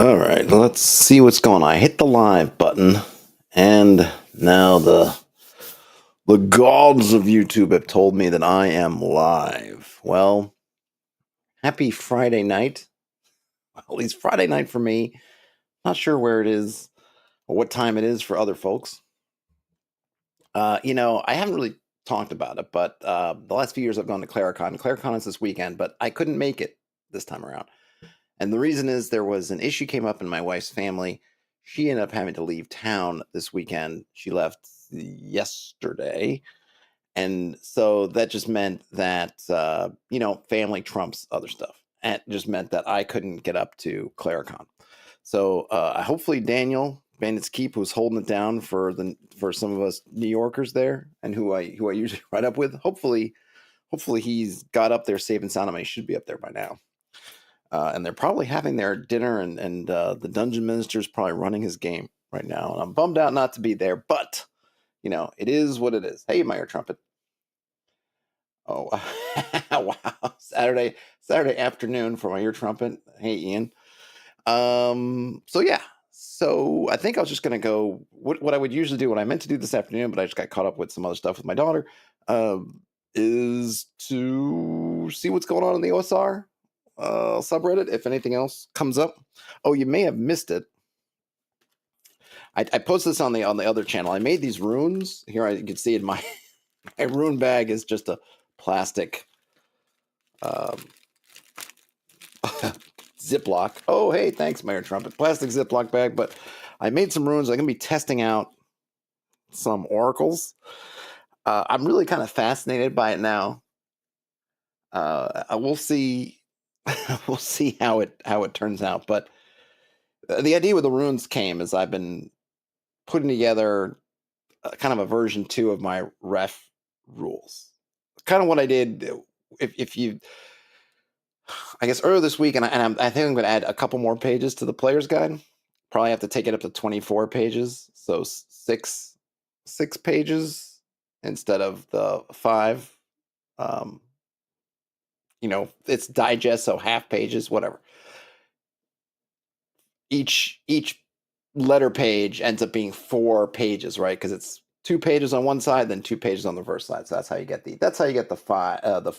All right, let's see what's going on. I hit the live button, and now the gods of YouTube have told me that I am live. Well, happy Friday night. Well, at least Friday night for me. Not sure where it is or what time it is for other folks. I haven't really talked about it, but the last few years I've gone to ClariCon. ClariCon is this weekend, but I couldn't make it this time around. And the reason is there was an issue came up in my wife's family. She ended up having to leave town this weekend. She left yesterday. And so that just meant that, family trumps other stuff. And it just meant that I couldn't get up to ClariCon. So hopefully Daniel Bandits Keep, who's holding it down for some of us New Yorkers there, and who I usually ride up with, hopefully he's got up there safe and sound. I mean, he should be up there by now. And they're probably having their dinner, and the dungeon minister's probably running his game right now. And I'm bummed out not to be there, but it is what it is. Hey, Meyer Trumpet. Oh, wow! Saturday afternoon for my ear trumpet. Hey, Ian. So yeah. So I think I was just gonna go. What I would usually do, what I meant to do this afternoon, but I just got caught up with some other stuff with my daughter. Is to see what's going on in the OSR subreddit, if anything else comes up. Oh, you may have missed it. I posted this on the other channel. I made these runes. Here you can see in my rune bag is just a plastic Ziploc. Oh, hey, thanks, Mayor Trumpet. Plastic Ziploc bag. But I made some runes. I'm going to be testing out some oracles. I'm really kind of fascinated by it now. We'll see. We'll see how it turns out. But the idea with the runes came as I've been putting together kind of a version 2 of my ref rules. Kind of what I did. If you, I guess earlier this week, and I think I'm going to add a couple more pages to the player's guide. Probably have to take it up to 24 pages, so six pages instead of the 5. It's digest, so half pages, whatever. Each letter page ends up being 4 pages, right? Because it's 2 pages on one side, then 2 pages on the reverse side. So that's how you get the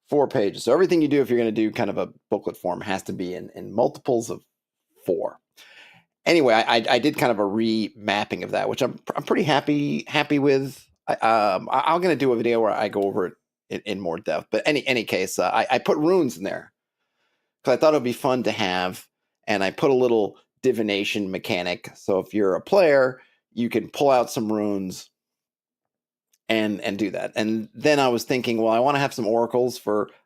4 pages. So everything you do, if you're going to do kind of a booklet form, has to be in multiples of 4. Anyway, I did kind of a remapping of that, which I'm pretty happy with. I'm going to do a video where I go over it in more depth. But any case, I put runes in there because I thought it would be fun to have, and I put a little divination mechanic. So if you're a player, you can pull out some runes and do that. And then I was thinking, well, I want to have some oracles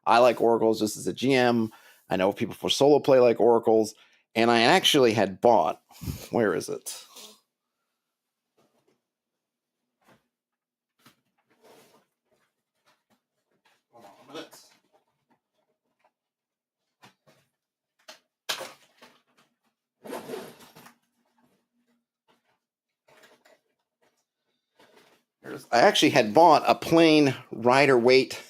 I like oracles just as a GM. I know people for solo play like oracles. And I actually had bought, where is it? Hold on a minute. I actually had bought a plain Rider Waite.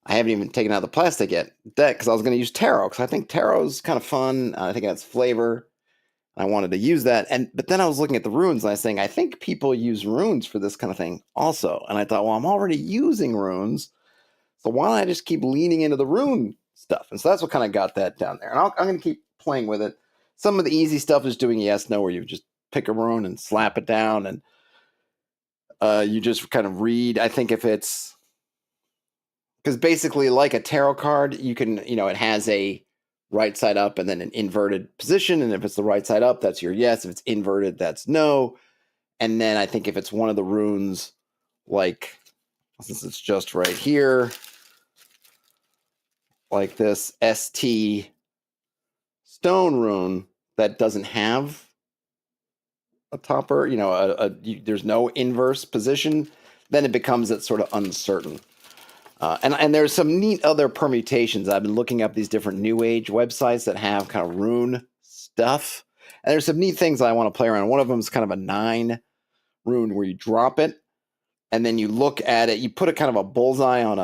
I haven't even taken out the plastic yet deck because I was going to use tarot because I think tarot's kind of fun. I think it has flavor. I wanted to use that, but then I was looking at the runes and I was saying I think people use runes for this kind of thing also. And I thought, well, I'm already using runes, so why don't I just keep leaning into the rune stuff? And so that's what kind of got that down there. And I'm going to keep playing with it. Some of the easy stuff is doing yes, no, where you just pick a rune and slap it down, and you just kind of read. I think if it's because basically like a tarot card, you can, it has a right side up and then an inverted position. And if it's the right side up, that's your yes. If it's inverted, that's no. And then I think if it's one of the runes, like since it's just right here, like this ST stone rune that doesn't have a topper, there's no inverse position, then it becomes that sort of uncertain. And there's some neat other permutations. I've been looking up these different New Age websites that have kind of rune stuff. And there's some neat things I want to play around. One of them is kind of a 9 rune where you drop it, and then you look at it. You put a kind of a bullseye on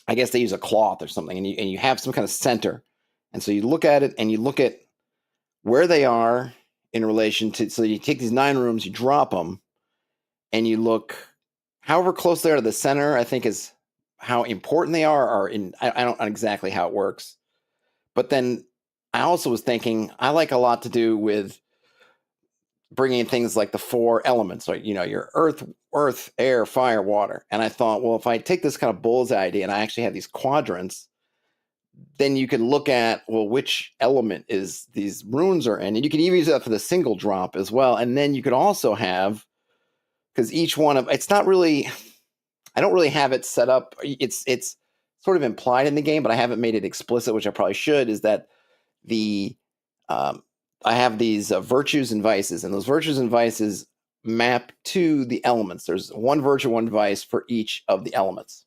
I guess they use a cloth or something, and you have some kind of center. And so you look at it and you look at where they are in relation to, so you take these 9 rooms, you drop them, and you look however close they are to the center, I think is how important they are, or I don't know exactly how it works. But then I also was thinking I like a lot to do with bringing in things like the 4 elements, like, your earth, air, fire, water. And I thought, well, if I take this kind of bullseye idea and I actually have these quadrants, then you can look at, well, which element is these runes are in. And you can even use that for the single drop as well. And then you could also have, because each one of, it's not really, I don't really have it set up. It's sort of implied in the game, but I haven't made it explicit, which I probably should, is that I have these virtues and vices, and those virtues and vices map to the elements. There's 1 virtue, 1 vice for each of the elements.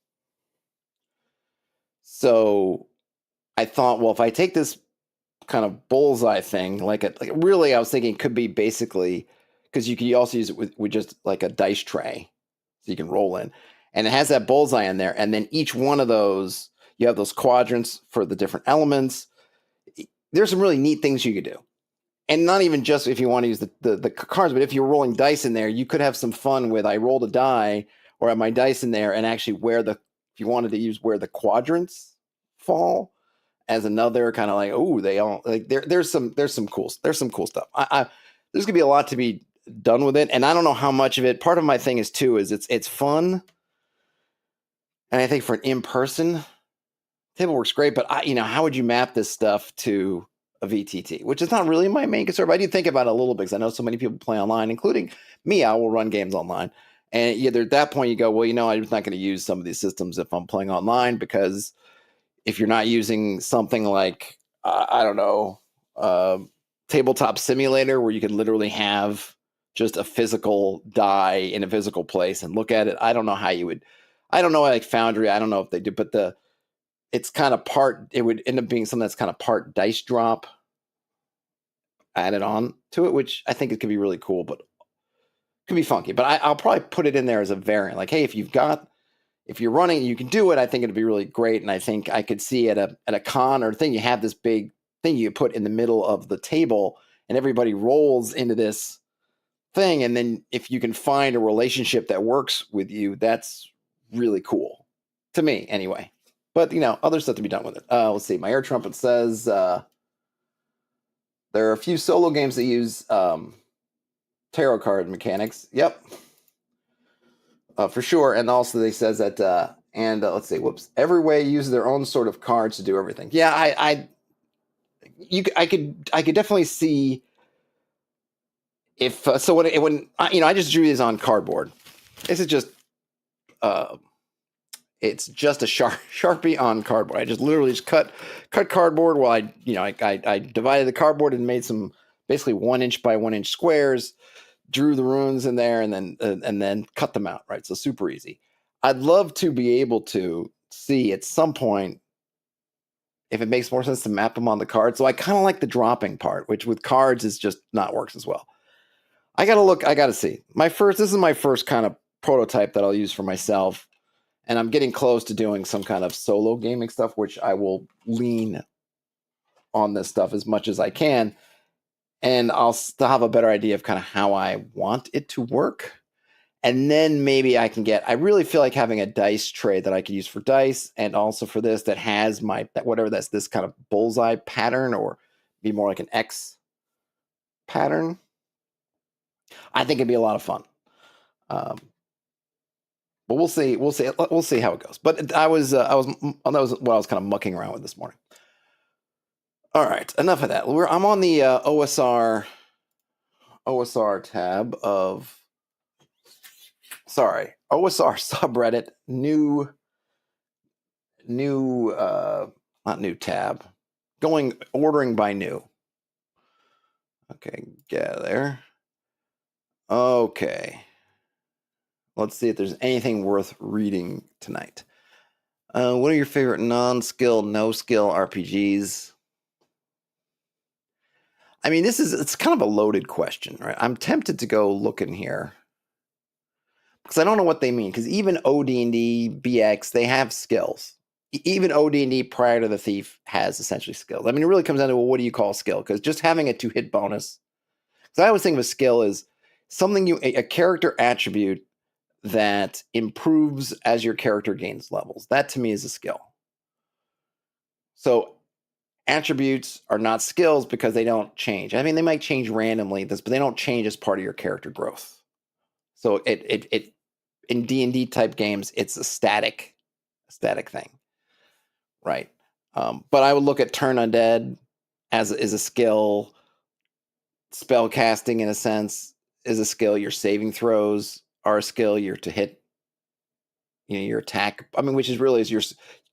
So I thought, well, if I take this kind of bullseye thing, really, I was thinking it could be basically, because you can also use it with just like a dice tray, so you can roll in, and it has that bullseye in there, and then each one of those, you have those quadrants for the different elements. There's some really neat things you could do. And not even just if you want to use the cards, but if you're rolling dice in there, you could have some fun with, I rolled a die or have my dice in there, and actually if you wanted to use where the quadrants fall as another kind of like, oh, they all like there's some cool stuff. There's gonna be a lot to be done with it, and I don't know how much of it. Part of my thing is too is it's fun, and I think for an in-person table works great. But how would you map this stuff to a VTT, which is not really my main concern, but I do think about it a little bit because I know so many people play online, including me. I will run games online. And either at that point you go, well, I'm not going to use some of these systems if I'm playing online, because if you're not using something like, I don't know, Tabletop Simulator, where you could literally have just a physical die in a physical place and look at it. I don't know how you would, I don't know, like Foundry, I don't know if they do, but it's kind of it would end up being something that's kind of part dice drop added on to it, which I think it could be really cool, but could be funky. But I'll probably put it in there as a variant. Like, hey, if you're running, you can do it. I think it'd be really great. And I think I could see at a con or thing, you have this big thing you put in the middle of the table and everybody rolls into this thing. And then if you can find a relationship that works with you, that's really cool to me anyway. But, other stuff to be done with it. Let's see. My Air Trumpet says there are a few solo games that use tarot card mechanics. Yep. For sure. And also they says that, let's see, every way uses their own sort of cards to do everything. Yeah, I could definitely see if, so when I just drew these on cardboard. This is just, it's just a Sharpie on cardboard. I just literally cut cardboard while I divided the cardboard and made some basically 1 inch by 1 inch squares, drew the runes in there, and then cut them out. Right. So super easy. I'd love to be able to see at some point if it makes more sense to map them on the card. So I kind of like the dropping part, which with cards is just not works as well. I got to see. This is my first kind of prototype that I'll use for myself. And I'm getting close to doing some kind of solo gaming stuff, which I will lean on this stuff as much as I can. And I'll still have a better idea of kind of how I want it to work. And then maybe I really feel like having a dice tray that I could use for dice, and also for this that has this kind of bullseye pattern, or be more like an X pattern. I think it'd be a lot of fun. But we'll see how it goes. But that was what I was kind of mucking around with this morning. All right, enough of that. I'm on the OSR tab of OSR subreddit, new not new tab, ordering by new. Okay, get there. Okay. Let's see if there's anything worth reading tonight. What are your favorite non-skill, no-skill RPGs? I mean, it's kind of a loaded question, right? I'm tempted to go look in here because I don't know what they mean. Because even OD&D, BX, they have skills. even OD&D prior to the thief has essentially skills. I mean, it really comes down to, well, what do you call a skill? Because just having a 2-hit bonus. Because I always think of a skill as something a character attribute that improves as your character gains levels. That to me is a skill. So attributes are not skills because they don't change. I mean, they might change randomly, but they don't change as part of your character growth. So it in D&D type games, it's a static thing, right? But I would look at turn undead as a skill. Spell casting, in a sense, is a skill. Your saving throws are a skill. Your to hit, your attack. I mean, which is really is your,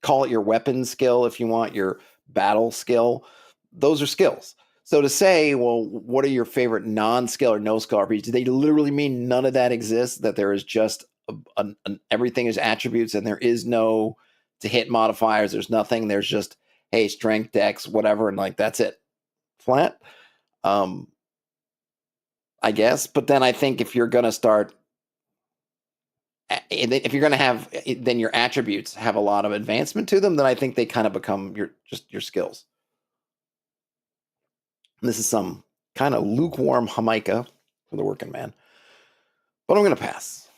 call it your weapon skill if you want, your battle skill. Those are skills. So to say, well, what are your favorite non-skill or no-skill RPGs? Do they literally mean none of that exists? That there is just everything is attributes and there is no to hit modifiers. There's nothing. There's just, hey, strength, dex, whatever, and like that's it, flat. I guess, but then I think if you're gonna start, if you're gonna have, then your attributes have a lot of advancement to them, then I think they kind of become your skills. And this is some kind of lukewarm Jamaica for the working man, but I'm gonna pass.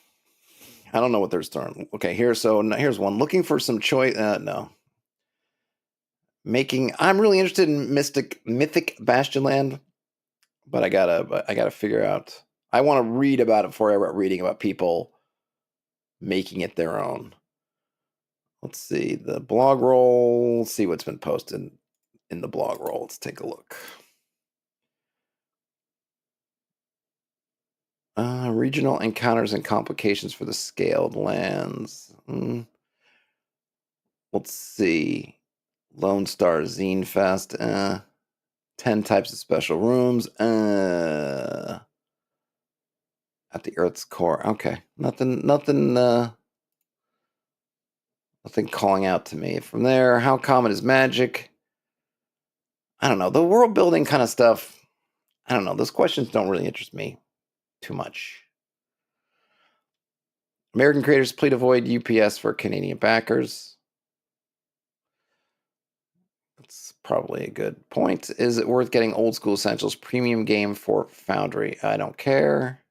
I don't know what they're starting. Okay, here's one. Looking for some choice. No. I'm really interested in Mythic Bastionland, but I gotta figure out. I want to read about it before I start reading about people making it their own. Let's see the blog roll. Let's see what's been posted in the blog roll. Let's take a look. Regional encounters and complications for the scaled lands. Let's see. Lone Star Zine Fest. 10 types of special rooms. At the Earth's core. Okay. Nothing calling out to me. From there, how common is magic? I don't know. The world building kind of stuff. I don't know. Those questions don't really interest me too much. American creators plead avoid UPS for Canadian backers. That's probably a good point. Is it worth getting Old School Essentials premium game for Foundry? I don't care.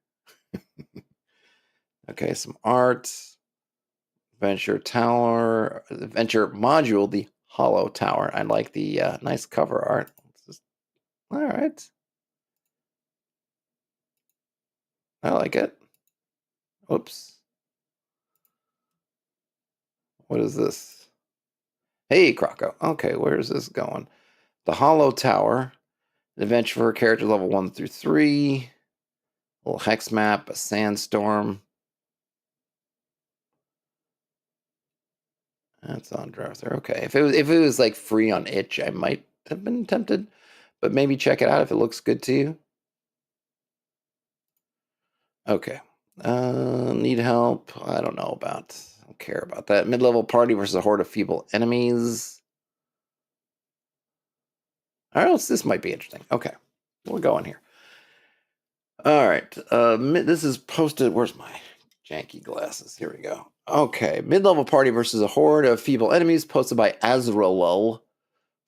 Okay, some art. Venture Tower. Venture module, the Hollow Tower. I like the nice cover art. All right. I like it. Oops. What is this? Hey, Croco. Okay, where is this going? The Hollow Tower. An adventure for character level 1 through 3. A little hex map, a sandstorm. That's on Drafter. Okay. If it was like free on itch, I might have been tempted. But maybe check it out if it looks good to you. Okay. Need help? I don't know about. I don't care about that. Mid-level party versus a horde of feeble enemies. All right, this might be interesting. Okay, we're going here. All right. This is posted. Where's my janky glasses? Here we go. Okay, mid-level party versus a horde of feeble enemies, posted by Azrael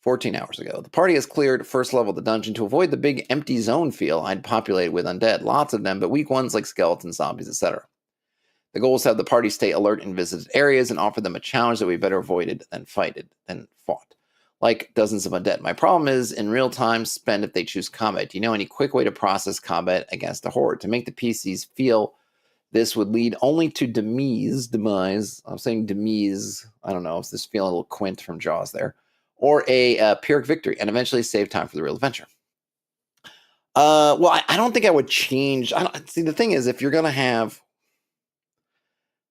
14 hours ago. The party has cleared first level of the dungeon to avoid the big empty zone feel I'd populated with undead. Lots of them, but weak ones like skeletons, zombies, etc. The goal is to have the party stay alert in visited areas and offer them a challenge that we better avoided than fought. Like dozens of undead. My problem is in real time spend if they choose combat. Do you know any quick way to process combat against a horde? To make the PCs feel this would lead only to demise. I'm saying demise. I don't know. Is this feeling a little Quint from Jaws there? Or a Pyrrhic victory and eventually save time for the real adventure. Well, I don't think I would change. See, the thing is, if you're going to have...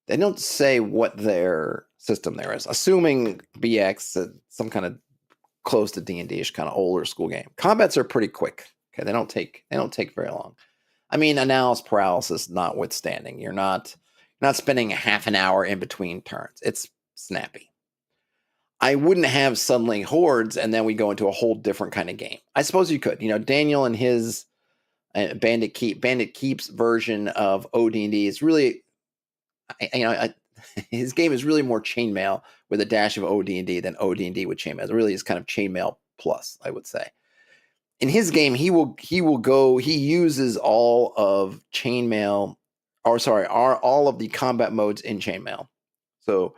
They don't say what their system there is. Assuming BX, some kind of close to D&D-ish kind of older school game. Combats are pretty quick. Okay, they don't take very long. I mean, analysis paralysis notwithstanding, you're not spending a half an hour in between turns. It's snappy. I wouldn't have suddenly hordes and then we go into a whole different kind of game. I suppose you could. Daniel and his Bandit Keep's version of OD&D is really, his game is really more chainmail with a dash of OD&D than OD&D with chainmail. It really is kind of chainmail plus, I would say. In his game, he uses all of chainmail, all of the combat modes in chainmail. So,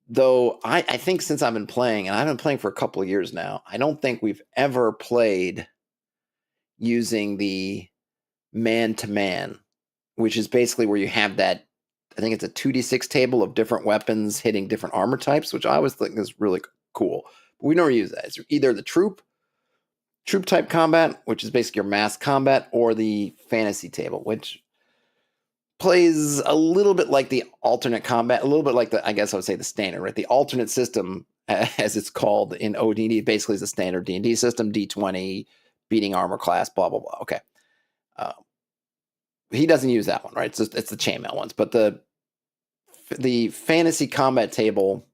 though I think since I've been playing, and I've been playing for a couple of years now, I don't think we've ever played using the man-to-man, which is basically where you have that, I think it's a 2d6 table of different weapons hitting different armor types, which I always think is really cool. But we never use that. It's either the troop type combat, which is basically your mass combat, or the fantasy table, which plays a little bit like the alternate combat, a little bit like I guess I would say the standard, right? The alternate system, as it's called in OD&D, basically is a standard D&D system, D20, beating armor class, blah, blah, blah. Okay. He doesn't use that one, right? It's the chainmail ones. But the fantasy combat table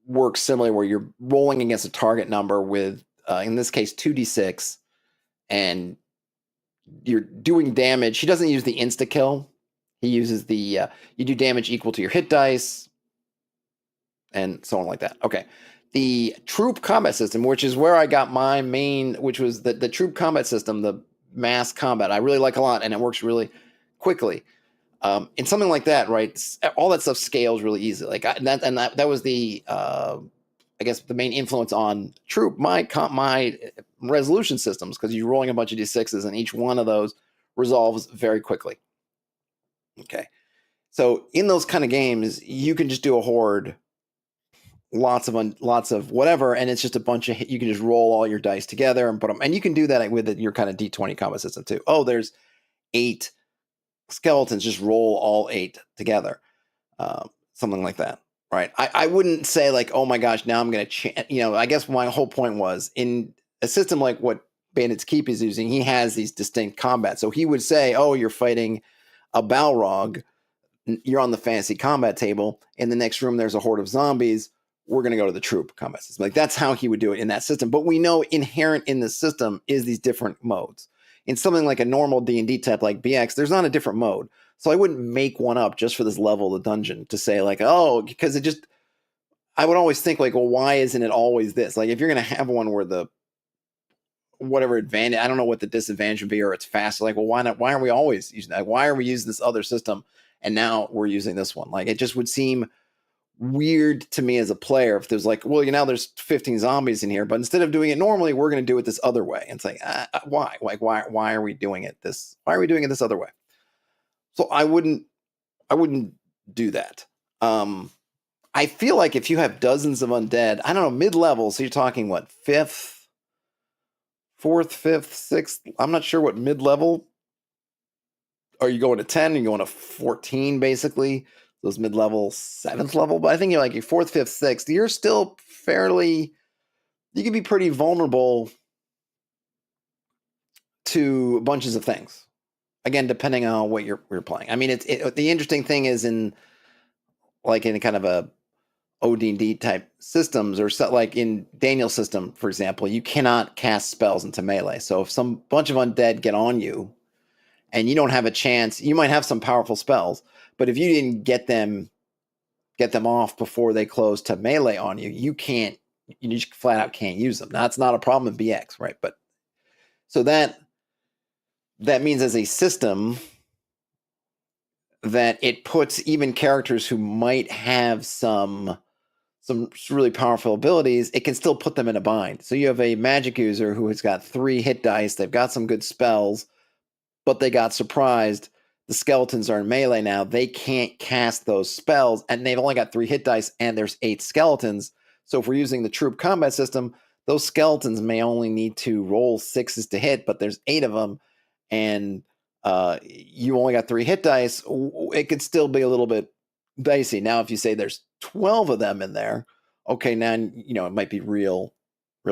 works similarly, where you're rolling against a target number with, in this case, 2d6, and you're doing damage. He doesn't use the insta-kill. He uses you do damage equal to your hit dice, and so on like that. Okay. The troop combat system, which is where I got my main, which was the troop combat system, the mass combat, I really like a lot, and it works really quickly. In something like that, right, all that stuff scales really easy. Like that was the I guess the main influence on troop. My resolution systems, because you're rolling a bunch of d6s, and each one of those resolves very quickly. Okay, so in those kind of games, you can just do a horde, lots of whatever, and it's just a bunch of. You can just roll all your dice together and put them, and you can do that with your kind of d20 combat system too. Oh, there's 8 skeletons, just roll all 8 together, something like that, right? I wouldn't say like, oh my gosh, now I'm going to I guess my whole point was, in a system like what Bandit's Keep is using, he has these distinct combats. So he would say, oh, you're fighting a Balrog, you're on the fantasy combat table, in the next room there's a horde of zombies, we're going to go to the troop combat system. Like, that's how he would do it in that system. But we know inherent in the system is these different modes. In something like a normal D&D type like BX, there's not a different mode. So I wouldn't make one up just for this level of the dungeon to say like, oh, because I would always think like, well, why isn't it always this? Like, if you're going to have one where the whatever advantage, I don't know what the disadvantage would be, or it's fast. Like, well, why not? Why are we always using that? Why are we using this other system and now we're using this one? Like, it just would seem weird to me as a player if there's like, well, there's 15 zombies in here, but instead of doing it normally, we're going to do it this other way. And it's like, why? Like, why are we doing it this? Why are we doing it this other way? So I wouldn't do that. I feel like if you have dozens of undead, I don't know, mid-level, so you're talking what, 4th, 5th, 6th, I'm not sure what mid-level. Are you going to 10? Are you going to 14, basically? Those mid-level, 7th level? But I think you're like your 4th, 5th, 6th, you're still you can be pretty vulnerable to bunches of things. Again, depending on what you're playing. I mean, the interesting thing is in kind of a OD&D type systems, or like in Daniel's system, for example, you cannot cast spells into melee. So if some bunch of undead get on you and you don't have a chance, you might have some powerful spells, but if you didn't get them off before they close to melee on you, you just flat out can't use them. Now, that's not a problem in BX, right? But so that means as a system that it puts even characters who might have some really powerful abilities, it can still put them in a bind. So you have a magic user who has got 3 hit dice, they've got some good spells, but they got surprised. The skeletons are in melee now. They can't cast those spells, and they've only got 3 hit dice, and there's 8 skeletons. So if we're using the troop combat system, those skeletons may only need to roll 6s to hit, but there's 8 of them, and you only got 3 hit dice. It could still be a little bit dicey. Now, if you say there's 12 of them in there, okay, now it might be real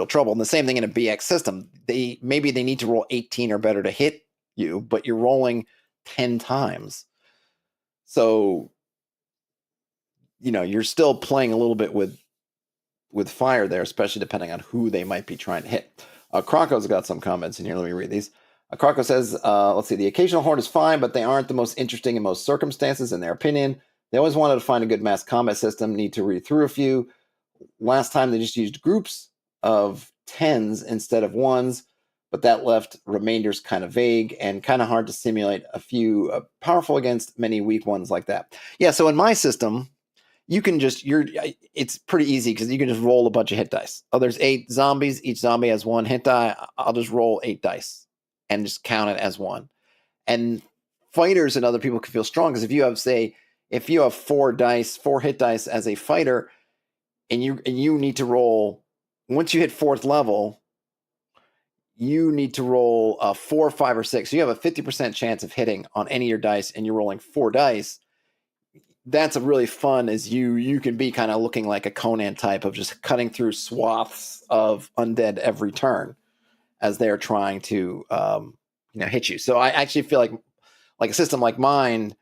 trouble. And the same thing in a BX system. Maybe they need to roll 18 or better to hit you, but you're rolling 10 times. So, you're still playing a little bit with fire there, especially depending on who they might be trying to hit. Croco's got some comments in here. Let me read these. Croco says, let's see, the occasional horde is fine, but they aren't the most interesting in most circumstances, in their opinion. They always wanted to find a good mass combat system, need to read through a few. Last time they just used groups of 10s instead of ones, but that left remainders kind of vague and kind of hard to simulate a few powerful against many weak ones like that. Yeah, so in my system, you can just it's pretty easy because you can just roll a bunch of hit dice. Oh, there's 8 zombies. Each zombie has 1 hit die. I'll just roll 8 dice and just count it as 1. And fighters and other people can feel strong because if you have 4 dice, 4 hit dice as a fighter, and you need to roll, once you hit 4th level, you need to roll 4, 5, or 6. So you have a 50% chance of hitting on any of your dice, and you're rolling 4 dice. That's a really fun, as you can be kind of looking like a Conan type of just cutting through swaths of undead every turn as they're trying to hit you. So I actually feel like a system like mine,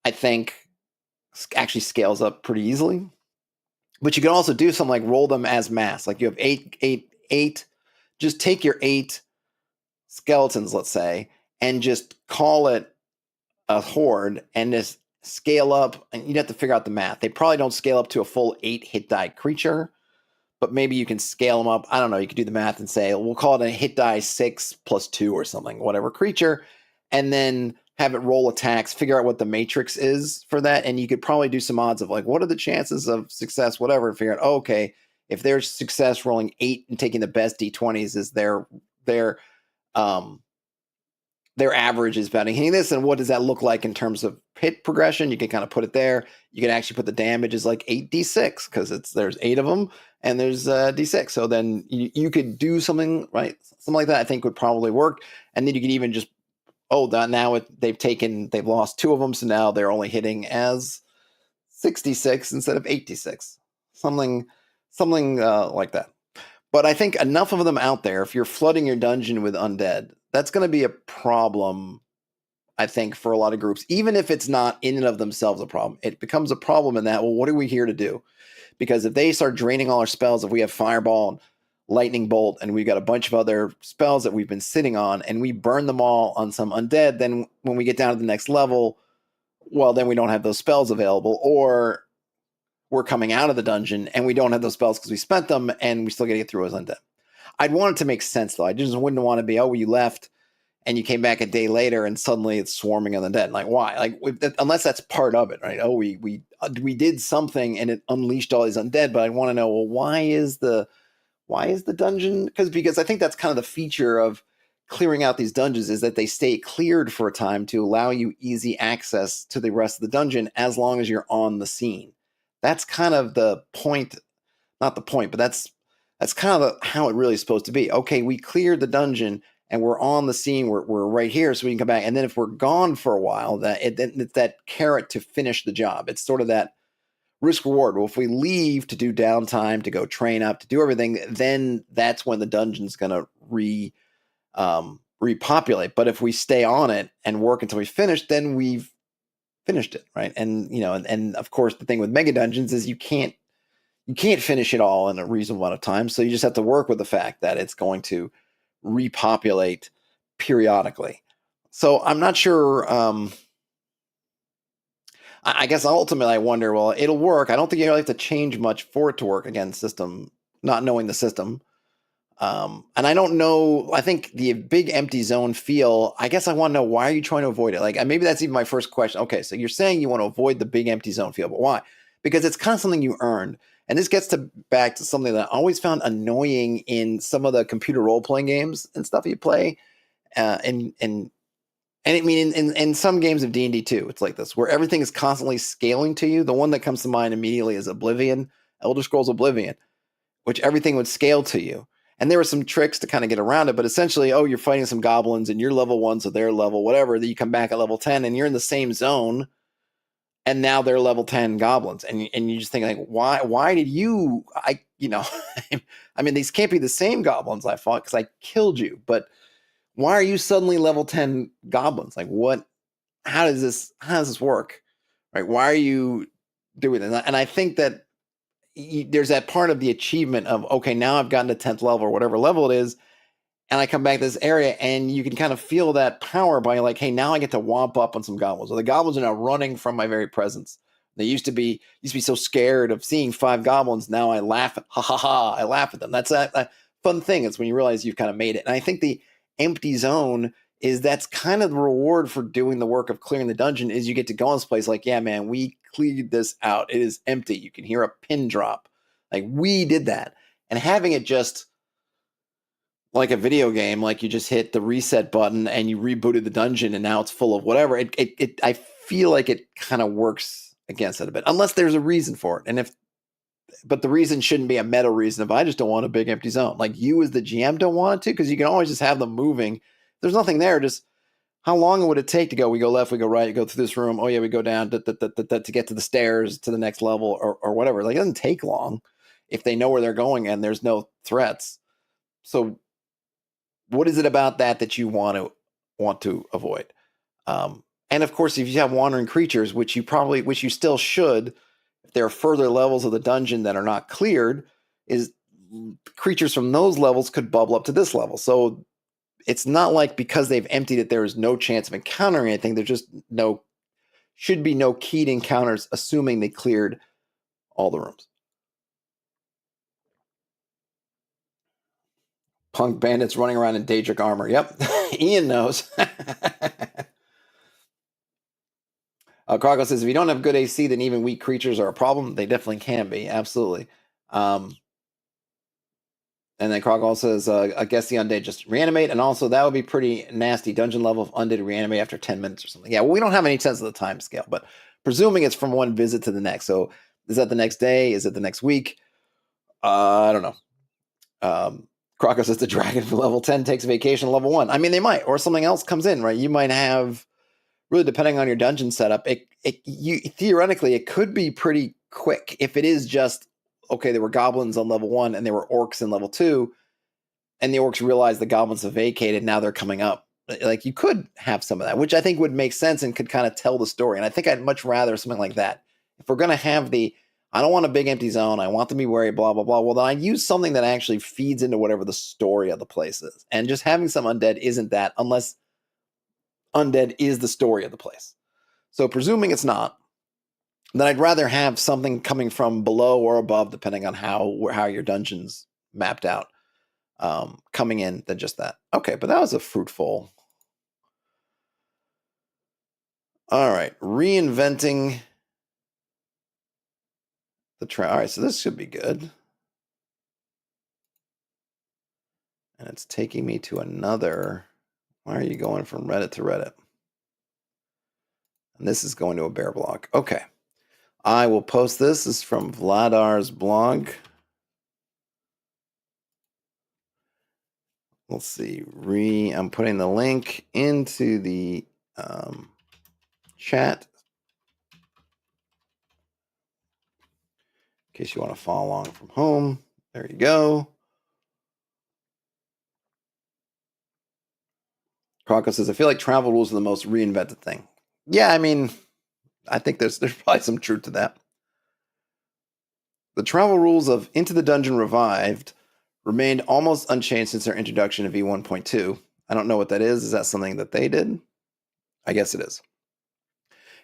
I think actually scales up pretty easily. But you can also do something like roll them as mass. Like you have eight. Just take your 8 skeletons, let's say, and just call it a horde and just scale up. And you'd have to figure out the math. They probably don't scale up to a full 8 hit die creature, but maybe you can scale them up. I don't know. You could do the math and say, we'll call it a hit die 6 + 2 or something, whatever creature, and then have it roll attacks, figure out what the matrix is for that. And you could probably do some odds of like, what are the chances of success, whatever, and figure out, oh, okay, if there's success rolling 8 and taking the best D20s is their average is about hitting this, and what does that look like in terms of hit progression? You can kind of put it there. You can actually put the damage as like 8d6 because there's 8 of them and there's d6. So then you could do something like that. I think would probably work, and then you could even just they've lost 2 of them, so now they're only hitting as 66 instead of 86, something like that. But I think enough of them out there, if you're flooding your dungeon with undead, that's going to be a problem, I think, for a lot of groups. Even if it's not in and of themselves a problem, it becomes a problem in that, well, what are we here to do? Because if they start draining all our spells, if we have Fireball and Lightning Bolt, and we've got a bunch of other spells that we've been sitting on, and we burn them all on some undead, then when we get down to the next level, well, then we don't have those spells available, or we're coming out of the dungeon and we don't have those spells because we spent them and we still got to get through as undead. I'd want it to make sense, though. I just wouldn't want to be, you left and you came back a day later and suddenly it's swarming of undead. Like, why? Like, unless that's part of it, right? Oh, we did something and it unleashed all these undead, but I want to know, well, why is the dungeon? Because I think that's kind of the feature of clearing out these dungeons is that they stay cleared for a time to allow you easy access to the rest of the dungeon as long as you're on the scene. That's kind of the point, not the point, but that's kind of how it really is supposed to be. Okay, we cleared the dungeon and we're on the scene. We're right here, so we can come back. And then if we're gone for a while, it's that carrot to finish the job. It's sort of that risk reward. Well, if we leave to do downtime, to go train up, to do everything, then that's when the dungeon's going to repopulate. But if we stay on it and work until we finish, then we've finished it, right? And and of course, the thing with mega dungeons is you can't finish it all in a reasonable amount of time. So you just have to work with the fact that it's going to repopulate periodically. So I'm not sure. I guess ultimately I wonder, well, it'll work. I don't think you really have to change much for it to work. Again, system, not knowing the system. And I don't know, I think the big empty zone feel, I guess I want to know, why are you trying to avoid it? Like, maybe that's even my first question. Okay, so you're saying you want to avoid the big empty zone feel, but why? Because it's kind of something you earned. And this gets back to something that I always found annoying in some of the computer role-playing games and stuff you play. And I mean, in some games of D&D too, it's like this, where everything is constantly scaling to you. The one that comes to mind immediately is Oblivion, Elder Scrolls Oblivion, which everything would scale to you. And there were some tricks to kind of get around it, but essentially, you're fighting some goblins and you're level 1, so they're level whatever, then you come back at level 10 and you're in the same zone, and now they're level 10 goblins. And you just think, like, why did you, I mean, these can't be the same goblins I fought because I killed you, but why are you suddenly level 10 goblins? Like, what, how does this work? Right? Why are you doing it? And I think that there's that part of the achievement of, okay, now I've gotten to 10th level or whatever level it is, and I come back to this area, and you can kind of feel that power by like, hey, now I get to womp up on some goblins. Or the goblins are now running from my very presence. They used to be so scared of seeing 5 goblins. Now I laugh at, ha ha ha, I laugh at them. That's a fun thing. It's when you realize you've kind of made it. And I think the empty zone that's kind of the reward for doing the work of clearing the dungeon is you get to go in this place like, yeah, man, we cleared this out. It is empty. You can hear a pin drop. Like, we did that. And having it just like a video game, like you just hit the reset button and you rebooted the dungeon and now it's full of whatever. I feel like it kind of works against it a bit, unless there's a reason for it. But the reason shouldn't be a meta reason of I just don't want a big empty zone. Like, you as the GM don't want it to, because you can always just have them moving. There's nothing there. Just how long would it take to go? We go left, we go right, you go through this room. Oh yeah, we go down to get to the stairs to the next level or whatever. Like, it doesn't take long if they know where they're going and there's no threats. So what is it about that you want to avoid? And of course, if you have wandering creatures, which you still should, if there are further levels of the dungeon that are not cleared, is creatures from those levels could bubble up to this level. So it's not like because they've emptied it, there is no chance of encountering anything. There's just should be no keyed encounters, assuming they cleared all the rooms. Punk bandits running around in Daedric armor. Yep. Ian knows. Crocco says, if you don't have good AC, then even weak creatures are a problem. They definitely can be. Absolutely. And then Crocco says, I guess the undead just reanimate. And also, that would be pretty nasty. Dungeon level of undead reanimate after 10 minutes or something. Yeah, well, we don't have any sense of the time scale, but presuming it's from one visit to the next. So is that the next day? Is it the next week? I don't know. Crocco says the dragon for level 10 takes a vacation level 1. I mean, they might, or something else comes in, right? You might have, really depending on your dungeon setup, theoretically, it could be pretty quick if it is just, okay, there were goblins on level 1 and there were orcs in level 2, and the orcs realized the goblins have vacated, now they're coming up. Like, you could have some of that, which I think would make sense and could kind of tell the story. And I think I'd much rather something like that. If we're going to have I don't want a big empty zone, I want them to be wary, blah, blah, blah. Well, then I use something that actually feeds into whatever the story of the place is. And just having some undead isn't that, unless undead is the story of the place. So presuming it's not, then I'd rather have something coming from below or above, depending on how your dungeon's mapped out, coming in, than just that. Okay, but that was a fruitful. All right, reinventing the all right, so this should be good. And it's taking me to another. Why are you going from Reddit to Reddit? And this is going to a bear blog. Okay. I will post this. This is from Vladar's blog. Let's see. I'm putting the link into the chat in case you want to follow along from home. There you go. Crocco says, I feel like travel rules are the most reinvented thing. Yeah, I mean, I think there's probably some truth to that. The travel rules of Into the Dungeon Revived remained almost unchanged since their introduction of V1.2. I don't know what that is. Is that something that they did? I guess it is.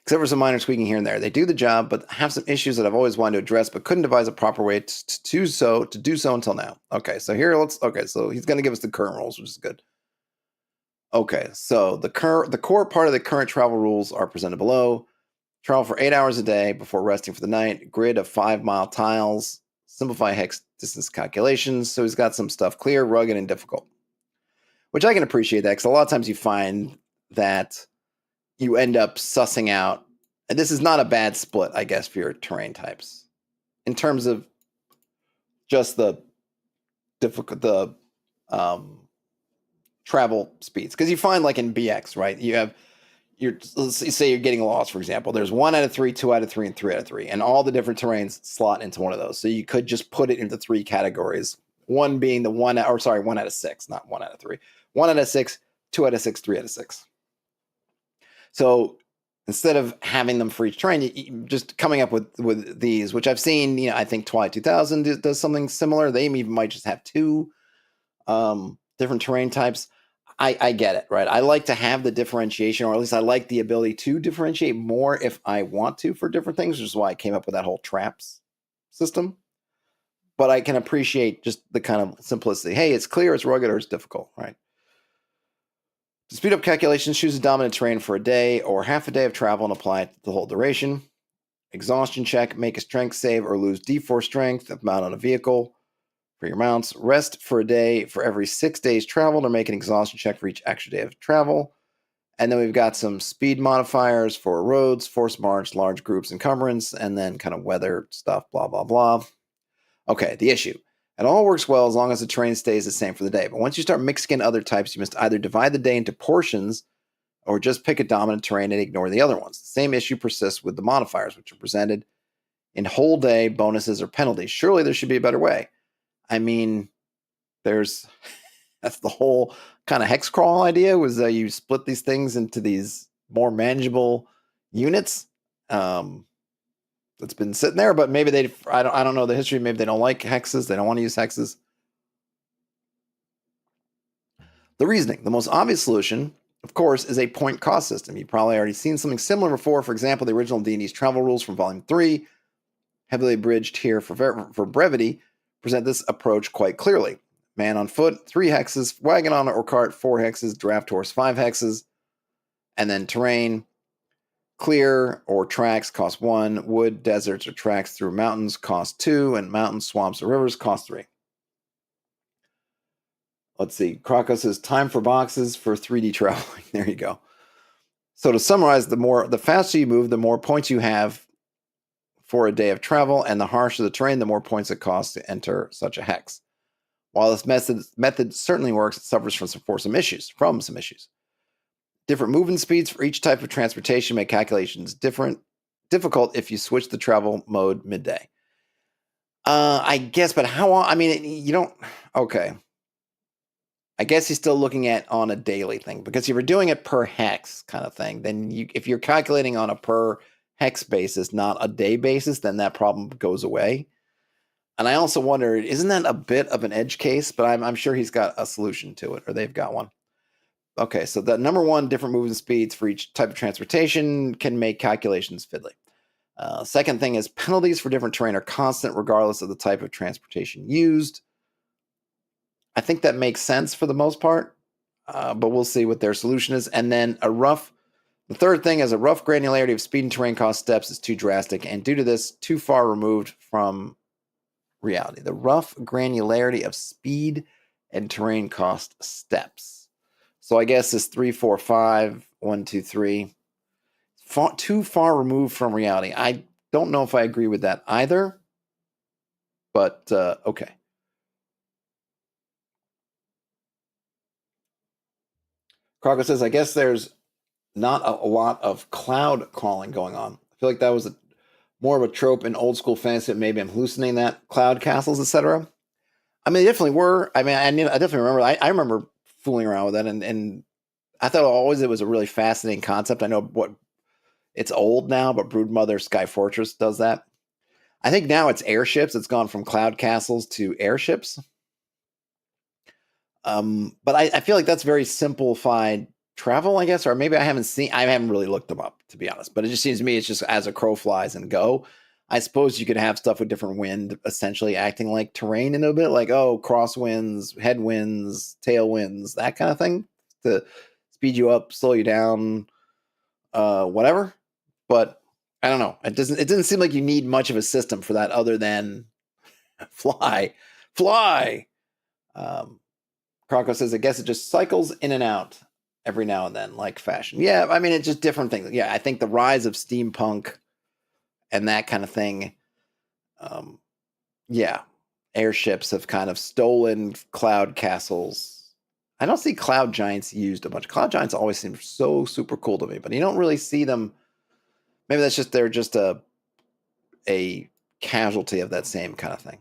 Except for some minor tweaking here and there. They do the job, but have some issues that I've always wanted to address, but couldn't devise a proper way to do so until now. Okay, so so he's going to give us the current rules, which is good. Okay, so the core part of the current travel rules are presented below. Travel for 8 hours a day before resting for the night. Grid of 5-mile tiles. Simplify hex distance calculations. So he's got some stuff clear, rugged, and difficult. Which I can appreciate that, because a lot of times you find that you end up sussing out. And this is not a bad split, I guess, for your terrain types. In terms of just the travel speeds. Because you find, like in BX, right? Let's say you're getting lost, for example. There's 1 out of 3, 2 out of 3, and 3 out of 3. And all the different terrains slot into one of those. So you could just put it into 3 categories. One being the 1 out of 6, not 1 out of 3. 1 out of 6, 2 out of 6, 3 out of 6. So instead of having them for each terrain, just coming up with these, which I've seen, I think Twilight 2000 does something similar. They even might just have 2 different terrain types. I get it, right? I like to have the differentiation, or at least I like the ability to differentiate more if I want to for different things, which is why I came up with that whole traps system. But I can appreciate just the kind of simplicity. Hey, it's clear, it's rugged, or it's difficult, right? To speed up calculations, choose a dominant terrain for a day or half a day of travel and apply it the whole duration. Exhaustion check, make a strength save or lose D4 strength if mount on a vehicle for your mounts. Rest for a day for every 6 days traveled, or make an exhaustion check for each extra day of travel. And then we've got some speed modifiers for roads, forced march, large groups, encumbrance, and then kind of weather stuff, blah, blah, blah. Okay, the issue. It all works well as long as the terrain stays the same for the day. But once you start mixing in other types, you must either divide the day into portions or just pick a dominant terrain and ignore the other ones. The same issue persists with the modifiers, which are presented in whole day bonuses or penalties. Surely there should be a better way. I mean, that's the whole kind of hex crawl idea, was that you split these things into these more manageable units. It's been sitting there, but maybe I don't know the history. Maybe they don't like hexes. They don't want to use hexes. The reasoning. The most obvious solution, of course, is a point cost system. You've probably already seen something similar before. For example, the original D&D's travel rules from Volume 3, heavily abridged here for brevity, present this approach quite clearly. Man on foot, 3 hexes, wagon on or cart, 4 hexes, draft horse, 5 hexes, and then terrain. Clear or tracks cost 1, wood, deserts, or tracks through mountains cost 2, and mountains, swamps, or rivers cost 3. Let's see. Croco says time for boxes for 3D traveling. There you go. So to summarize, the faster you move, the more points you have for a day of travel, and the harsher the terrain, the more points it costs to enter such a hex. While this method certainly works, it suffers from some issues. Different movement speeds for each type of transportation make calculations difficult if you switch the travel mode midday. I guess, but how? I mean, you don't. Okay. I guess he's still looking at on a daily thing, because if you're doing it per hex kind of thing, then if you're calculating on a per hex basis, not a day basis, then that problem goes away. And I also wonder, isn't that a bit of an edge case? But I'm sure he's got a solution to it, or they've got one. Okay, so the number one, different movement speeds for each type of transportation can make calculations fiddly. Second thing is penalties for different terrain are constant regardless of the type of transportation used. I think that makes sense for the most part, but we'll see what their solution is. And then the third thing is a rough granularity of speed and terrain cost steps is too drastic, and due to this, too far removed from reality. The rough granularity of speed and terrain cost steps. So I guess it's 3, 4, 5, 1, 2, 3. Too far removed from reality. I don't know if I agree with that either, but okay. Croco says, I guess there's not a lot of cloud crawling going on. I feel like that was more of a trope in old school fantasy. Maybe I'm hallucinating that. Cloud castles, etc. I mean, they definitely were. I mean, I definitely remember. I remember fooling around with that, and I thought always it was a really fascinating concept. I know it's old now, but Broodmother Sky Fortress does that. I think now it's airships. It's gone from cloud castles to airships. But I feel like that's very simplified travel, I guess, or maybe I haven't really looked them up, to be honest. But it just seems to me it's just as a crow flies and go. I suppose you could have stuff with different wind, essentially acting like terrain in a bit, like crosswinds, headwinds, tailwinds, that kind of thing, to speed you up, slow you down, whatever. But I don't know. It doesn't seem like you need much of a system for that other than fly. Croco says, I guess it just cycles in and out every now and then, like fashion. Yeah, I mean, it's just different things. Yeah, I think the rise of steampunk and that kind of thing. Yeah, airships have kind of stolen cloud castles. I don't see cloud giants used a bunch. Cloud giants always seem so super cool to me, but you don't really see them. Maybe they're just a casualty of that same kind of thing.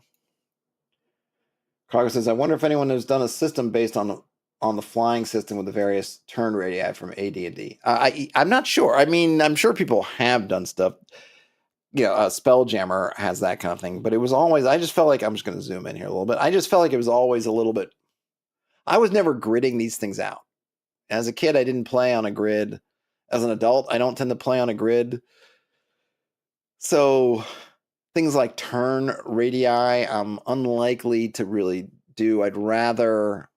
Croco says, I wonder if anyone has done a system based on the flying system with the various turn radii from AD&D. I'm not sure. I mean, I'm sure people have done stuff. Spelljammer has that kind of thing, but it was always, I just felt like, I'm just going to zoom in here a little bit. I just felt like it was always a little bit I was never gridding these things out. As a kid, I didn't play on a grid. As an adult, I don't tend to play on a grid. So things like turn radii, I'm unlikely to really do. I don't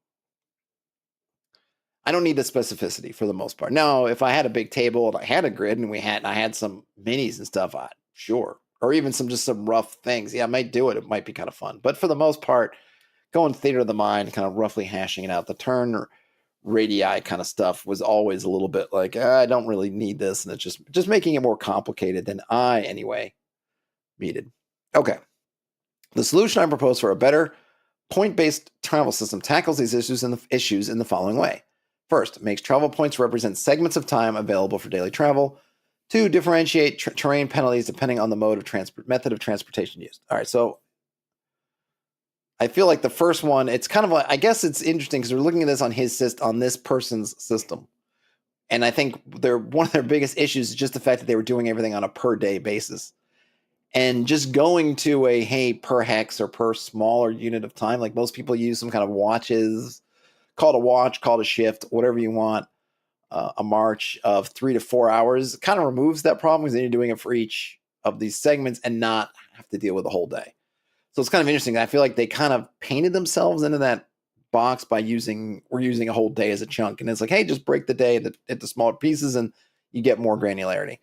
need the specificity for the most part. Now, if I had a big table and I had a grid and I had some minis and stuff, sure. Or even some rough things. Yeah, I might do it. It might be kind of fun. But for the most part, going theater of the mind, kind of roughly hashing it out. The turn radii kind of stuff was always a little bit like, I don't really need this. And it's just making it more complicated than I, anyway, needed. Okay. The solution I propose for a better point-based travel system tackles these issues in the following way. First, makes travel points represent segments of time available for daily travel. 2, differentiate terrain penalties depending on the method of transportation used. All right, so I feel like the first one, it's kind of like, I guess it's interesting because we're looking at this on this person's system. And I think one of their biggest issues is just the fact that they were doing everything on a per day basis. And just going to per hex or per smaller unit of time, like most people use some kind of watches, call it a watch, call it a shift, whatever you want, a march of 3 to 4 hours, kind of removes that problem because then you're doing it for each of these segments and not have to deal with the whole day. So it's kind of interesting. I feel like they kind of painted themselves into that box by we're using a whole day as a chunk. And it's like, hey, just break the day into smaller pieces and you get more granularity.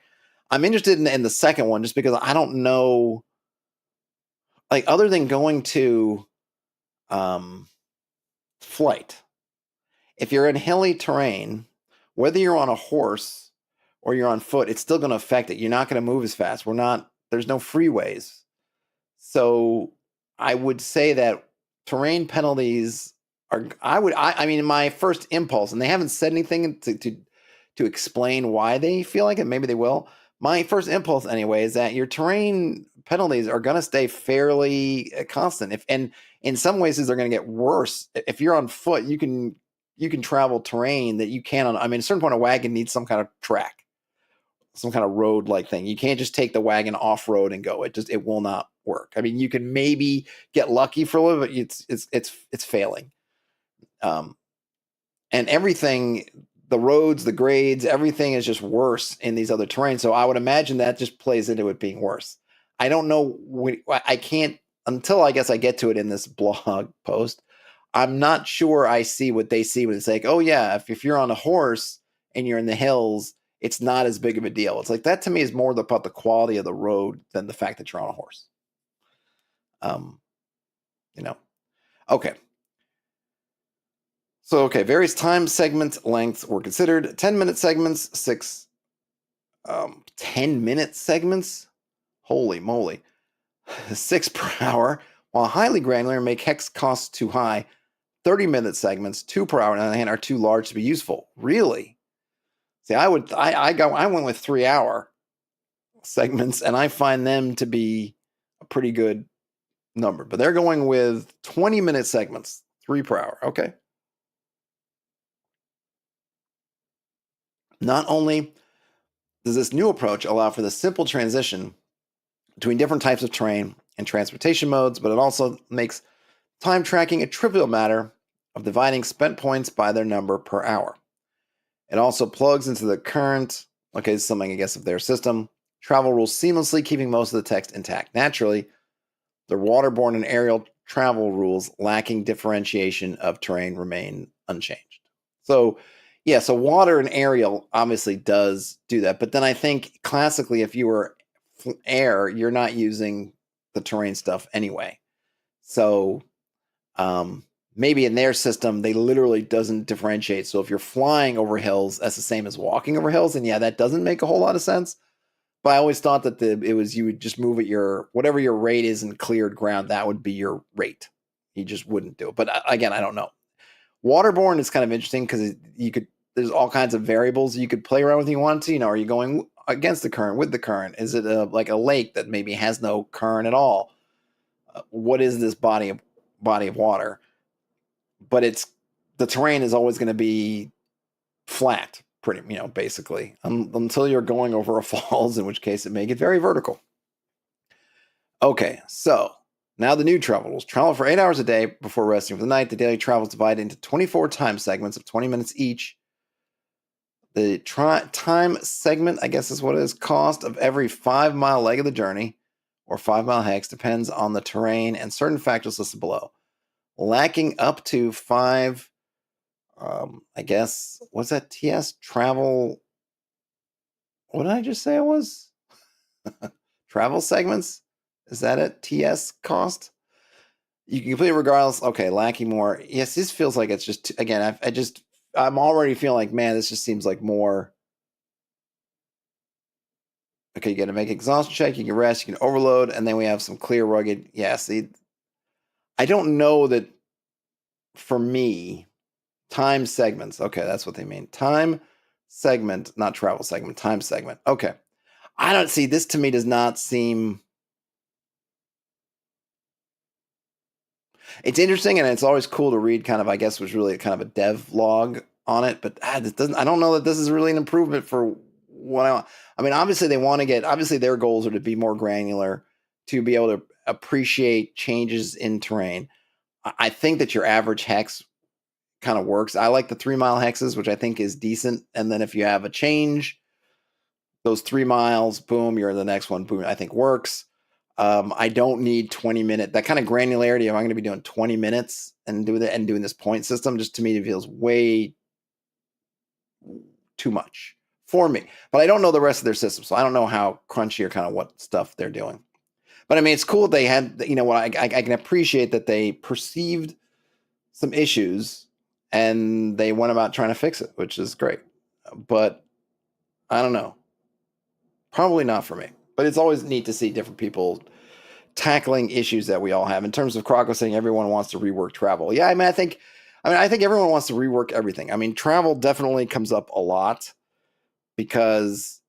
I'm interested in the second one just because I don't know, like, other than going to flight, if you're in hilly terrain, whether you're on a horse or you're on foot, it's still going to affect it. You're not going to move as fast. There's no freeways. So I would say that terrain penalties I mean, my first impulse, and they haven't said anything to explain why they feel like it. Maybe they will. My first impulse, anyway, is that your terrain penalties are going to stay fairly constant. And in some ways, they're going to get worse. If you're on foot, you can travel terrain that you can't on. I mean, at a certain point, a wagon needs some kind of track, some kind of road like thing. You can't just take the wagon off road and go. It will not work. I mean, you can maybe get lucky for a little bit. It's failing. And everything, the roads, the grades, everything is just worse in these other terrains. So I would imagine that just plays into it being worse. I don't know. I can't, until I guess I get to it in this blog post. I'm not sure I see what they see when it's like, oh yeah, if you're on a horse and you're in the hills, it's not as big of a deal. It's like, that to me is more about the quality of the road than the fact that you're on a horse. Okay. So, various time segment lengths were considered. 10-minute segments, 6 10-minute segments. Holy moly. 6 per hour. While highly granular make hex costs too high. 30-minute segments, 2 per hour, on the other hand, are too large to be useful. Really? See, I went with 3-hour segments, and I find them to be a pretty good number. But they're going with 20-minute segments, 3 per hour. Okay. Not only does this new approach allow for the simple transition between different types of terrain and transportation modes, but it also makes time tracking a trivial matter of dividing spent points by their number per hour. It also plugs into the current, this is something, I guess, of their system, travel rules seamlessly, keeping most of the text intact. Naturally, the waterborne and aerial travel rules lacking differentiation of terrain remain unchanged. So, yeah, so water and aerial obviously does do that. But then I think classically, if you were air, you're not using the terrain stuff anyway. So maybe in their system, they literally doesn't differentiate. So if you're flying over hills, that's the same as walking over hills. And yeah, that doesn't make a whole lot of sense. But I always thought that you would just move at whatever your rate is in cleared ground, that would be your rate. You just wouldn't do it. But again, I don't know. Waterborne is kind of interesting because there's all kinds of variables you could play around with. You want to, are you going against the current, with the current? Is it like a lake that maybe has no current at all? What is this body of water? But the terrain is always going to be flat, pretty, basically, until you're going over a falls, in which case it may get very vertical. Okay, so Now the new travel rules. Travel for 8 hours a day before resting for the night. The daily travel is divided into 24 time segments of 20 minutes each. The time segment, I guess is what it is, cost of every 5-mile leg of the journey or 5-mile hex depends on the terrain and certain factors listed below. Lacking up to 5, I guess, what's that, TS? Travel, what did I just say it was? Travel segments? Is that it? TS cost? You can complete it regardless. Okay, lacking more. Yes, this feels like it's just, again, I'm already feeling like, man, this just seems like more. Okay, you got to make an exhaustion check. You can rest. You can overload, and then we have some clear, rugged. Yeah, see, I don't know that for me, time segments. Okay, that's what they mean. Time segment, not travel segment. Time segment. Okay, I don't see this. To me, does not seem. It's interesting, and it's always cool to read. Kind of, I guess, was really kind of a dev log on it, but this doesn't. I don't know that this is really an improvement for what I mean. Obviously, they want to get. Obviously, their goals are to be more granular, to be able to appreciate changes in terrain. I think that your average hex kind of works. I like the 3-mile hexes, which I think is decent. And then if you have a change, those 3 miles, boom, you're in the next one, boom, I think works. I don't need 20-minute, that kind of granularity. If I'm going to be doing 20 minutes and doing this point system, just to me, it feels way too much for me. But I don't know the rest of their system, so I don't know how crunchy or kind of what stuff they're doing. But I mean, it's cool they had, what I can appreciate that they perceived some issues and they went about trying to fix it, which is great. But I don't know. Probably not for me. But it's always neat to see different people tackling issues that we all have. In terms of Croco saying everyone wants to rework travel. Yeah, I think everyone wants to rework everything. I mean, travel definitely comes up a lot because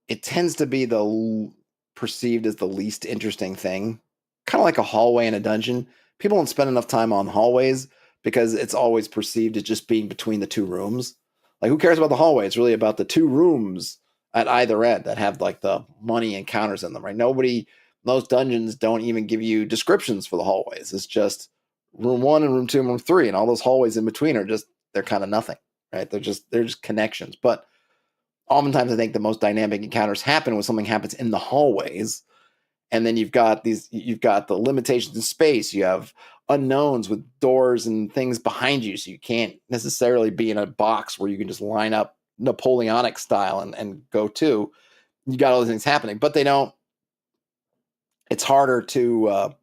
it tends to be perceived as the least interesting thing. Kind of like a hallway in a dungeon. People don't spend enough time on hallways because it's always perceived as just being between the 2 rooms. Like, who cares about the hallway? It's really about the 2 rooms at either end that have like the money encounters in them, right? Most dungeons don't even give you descriptions for the hallways. It's just room 1 and room 2 and room 3, and all those hallways in between they're kind of nothing, right? They're just connections. But oftentimes I think the most dynamic encounters happen when something happens in the hallways. And then you've got the limitations in space. You have unknowns with doors and things behind you. So you can't necessarily be in a box where you can just line up Napoleonic style and go to. You got all these things happening, but they don't. It's harder to,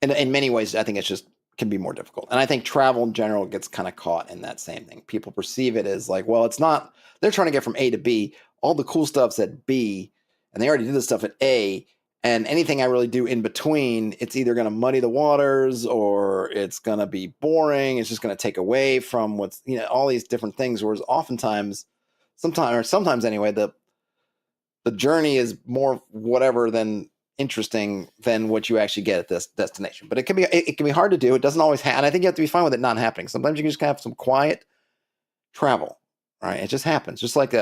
in many ways, I think it's just can be more difficult. And I think travel in general gets kind of caught in that same thing. People perceive it as like, well, it's not, they're trying to get from A to B. All the cool stuff's at B, and they already did this stuff at A. And anything I really do in between, it's either going to muddy the waters or it's going to be boring. It's just going to take away from what's, all these different things. Whereas sometimes anyway, the journey is more whatever than interesting than what you actually get at this destination. But it can be hard to do. It doesn't always happen. I think you have to be fine with it not happening. Sometimes you can just have some quiet travel, right? It just happens. Just like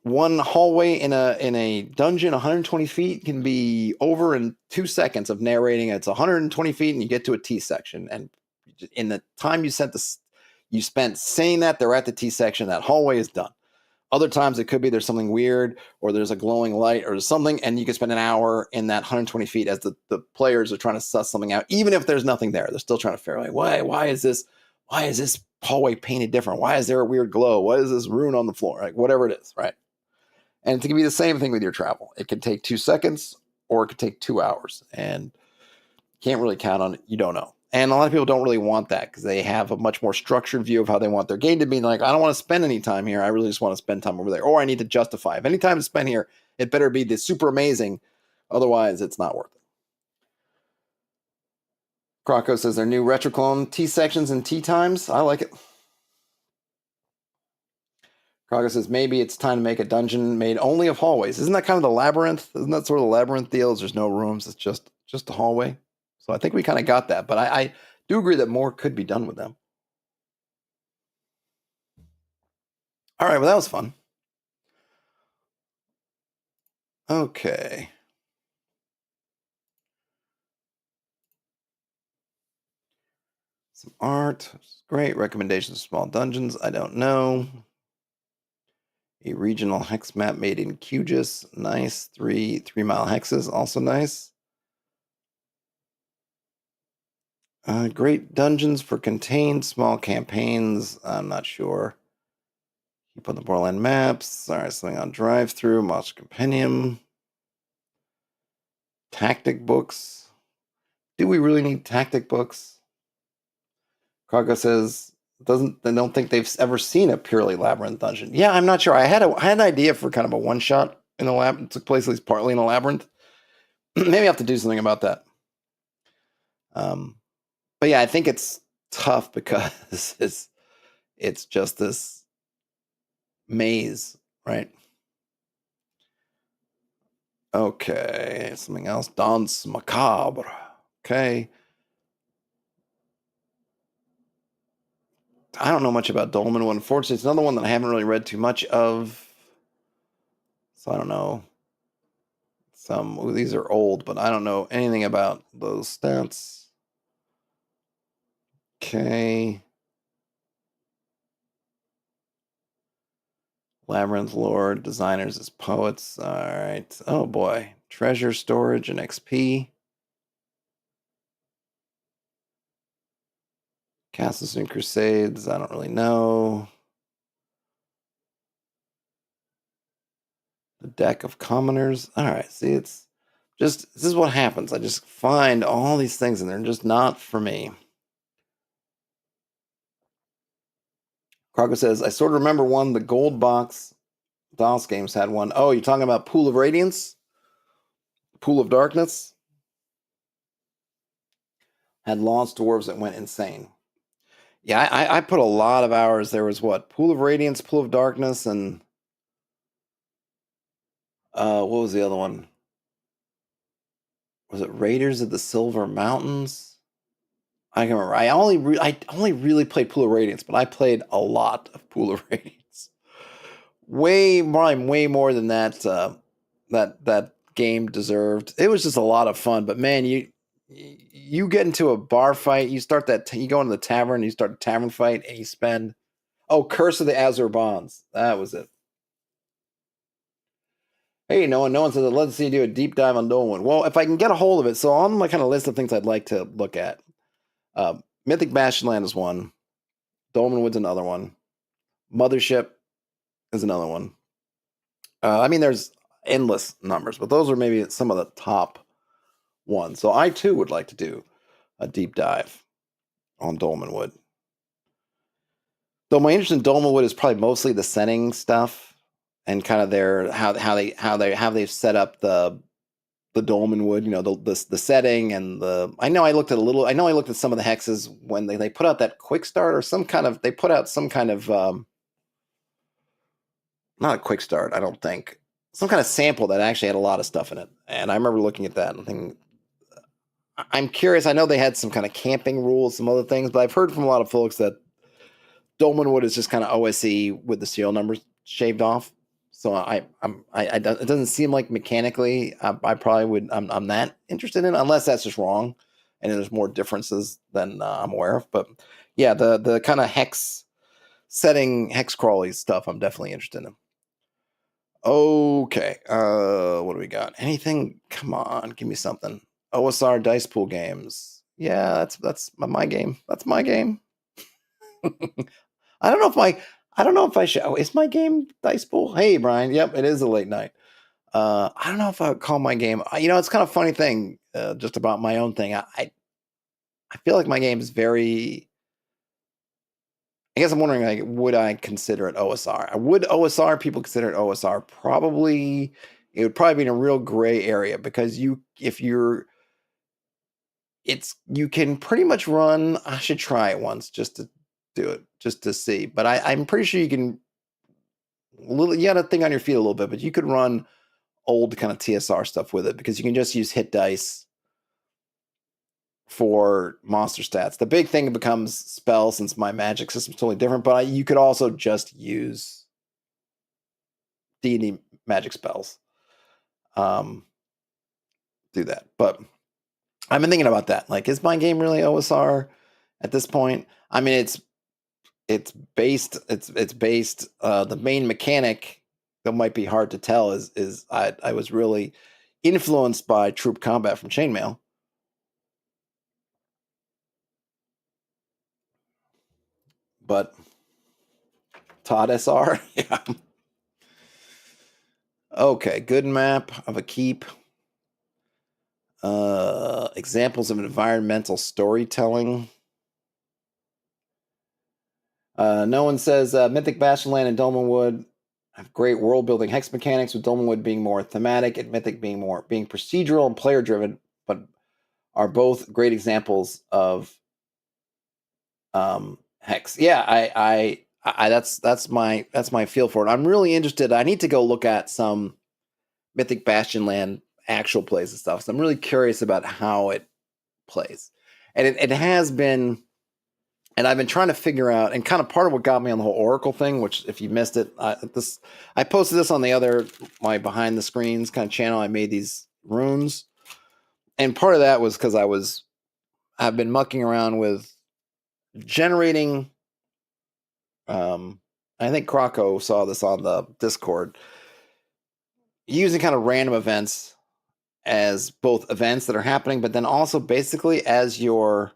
one hallway in a dungeon, 120 feet can be over in 2 seconds of narrating. It's 120 feet, and you get to a T section. And in the time you spent saying that they're at the T section, that hallway is done. Other times it could be there's something weird or there's a glowing light or something, and you can spend an hour in that 120 feet as the players are trying to suss something out. Even if there's nothing there, they're still trying to figure out why is this hallway painted different? Why is there a weird glow? What is this rune on the floor? Like, whatever it is, right? And it can be the same thing with your travel. It can take 2 seconds or it could take 2 hours, and you can't really count on it. You don't know. And a lot of people don't really want that because they have a much more structured view of how they want their game to be. Like, I don't want to spend any time here. I really just want to spend time over there. Or I need to justify. If any time to spend here, it better be this super amazing. Otherwise, it's not worth it. Croco says their new retroclone T sections and T times. I like it. Croco says maybe it's time to make a dungeon made only of hallways. Isn't that kind of the labyrinth? Isn't that sort of the labyrinth deal? There's no rooms. It's just a hallway. So I think we kind of got that. But I do agree that more could be done with them. All right, well, that was fun. Okay. Some art. Great. Recommendations of small dungeons. I don't know. A regional hex map made in QGIS. Nice. 3-mile hexes. Also nice. Great dungeons for contained small campaigns. I'm not sure. Keep on the Borderland maps. All right, something on drive-through. Monster Compendium. Tactic books. Do we really need tactic books? Krago says they don't think they've ever seen a purely labyrinth dungeon. Yeah, I'm not sure. I had an idea for kind of a one shot in a lab. It took place at least partly in a labyrinth. Maybe I have to do something about that. But yeah, I think it's tough because it's just this maze, right? Okay, something else. Danse Macabre. Okay. I don't know much about Dolmenwood. Unfortunately, it's another one that I haven't really read too much of. So I don't know. These are old, but I don't know anything about those stats. Okay. Labyrinth Lord, designers as poets. All right. Oh boy. Treasure storage and XP. Castles and Crusades. I don't really know. The deck of commoners. All right. See, it's just, this is what happens. I just find all these things and they're just not for me. Krago says, I sort of remember one, the gold box DOS games had one. Oh, you're talking about Pool of Radiance? Pool of Darkness? Had Lost Dwarves that went insane. Yeah, I put a lot of hours. There was what? Pool of Radiance, Pool of Darkness, and what was the other one? Was it Raiders of the Silver Mountains? I can't remember. I only really played Pool of Radiance, but I played a lot of Pool of Radiance. Way more than that game deserved. It was just a lot of fun. But man, you get into a bar fight, you go into the tavern, you start a tavern fight, and you spend Curse of the Azure Bonds. That was it. Hey, no one says, let's see you do a deep dive on Dolmenwood. Well, if I can get a hold of it, so on my kind of list of things I'd like to look at, Mythic Bastionland is one, Dolmenwood's another one, Mothership is another one. I mean, there's endless numbers, but those are maybe some of the top ones. So I too would like to do a deep dive on Dolmenwood. Though my interest in Dolmenwood is probably mostly the setting stuff and kind of how they've set up the Dolmenwood, the setting and I know I looked at some of the hexes when they put out that quick start or they put out some kind of not a quick start, I don't think. Some kind of sample that actually had a lot of stuff in it. And I remember looking at that and thinking, I'm curious. I know they had some kind of camping rules, some other things, but I've heard from a lot of folks that Dolmenwood is just kind of OSE with the serial numbers shaved off. So it doesn't seem like mechanically I probably would I'm that interested in, unless that's just wrong and there's more differences than I'm aware of. But yeah, the kind of hex crawly stuff I'm definitely interested in. Okay, what do we got? Anything? Come on, give me something. OSR dice pool games. Yeah, that's my game. That's my game. I don't know if I should. Oh, is my game dice pool? Hey, Brian. Yep, it is a late night. I don't know if I would call my game. It's kind of a funny thing, just about my own thing. I feel like my game is very. I guess I'm wondering, like, would I consider it OSR? Would OSR people consider it OSR? Probably. It would probably be in a real gray area because you can pretty much run. I should try it once just to do it, just to see. But I'm pretty sure you can. You got to think on your feet a little bit, but you could run old kind of TSR stuff with it because you can just use hit dice for monster stats. The big thing becomes spell, since my magic system's totally different, but you could also just use D&D magic spells. Do that. But I've been thinking about that. Like, is my game really OSR? at this point. I mean, it's based. The main mechanic that might be hard to tell is I was really influenced by Troop Combat from Chainmail. But Todd SR, yeah. Okay, good map of a keep. Examples of environmental storytelling. No one says Mythic Bastionland and Dolmenwood have great world building hex mechanics, with Dolmenwood being more thematic and Mythic being procedural and player driven, but are both great examples of hex. Yeah, I that's my feel for it. I'm really interested. I need to go look at some Mythic Bastionland actual plays and stuff. So I'm really curious about how it plays. And it has been, and I've been trying to figure out, and kind of part of what got me on the whole Oracle thing, which if you missed it, I posted this on my behind the screens kind of channel. I made these runes, and part of that was because I've been mucking around with generating. I think Croco saw this on the Discord, using kind of random events as both events that are happening, but then also basically as your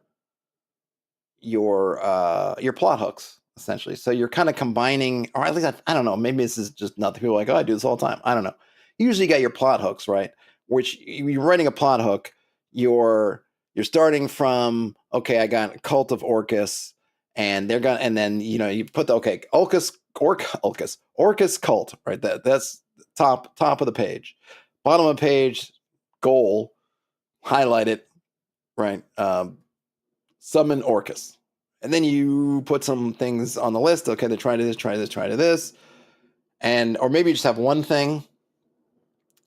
plot hooks, essentially. So you're kind of combining, or at least I don't know, maybe this is just nothing. People are like, oh, I do this all the time. I don't know. Usually you got your plot hooks, right? Which you're writing a plot hook, you're starting from, okay, I got Cult of Orcus, and they're gonna, and then you put the Orcus cult, right? That's top of the page, bottom of the page, goal, highlight it, right? Summon Orcus. And then you put some things on the list. Okay, they try to this. And or maybe you just have one thing.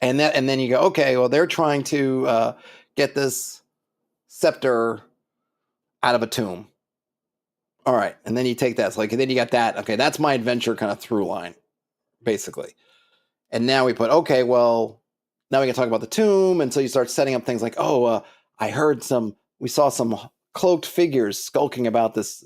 And then you go, okay, well, they're trying to get this scepter out of a tomb. All right. And then you take that. And then you got that. Okay, that's my adventure kind of through line, basically. And now we put, okay, well, now we can talk about the tomb. And so you start setting up things like, we saw some cloaked figures skulking about this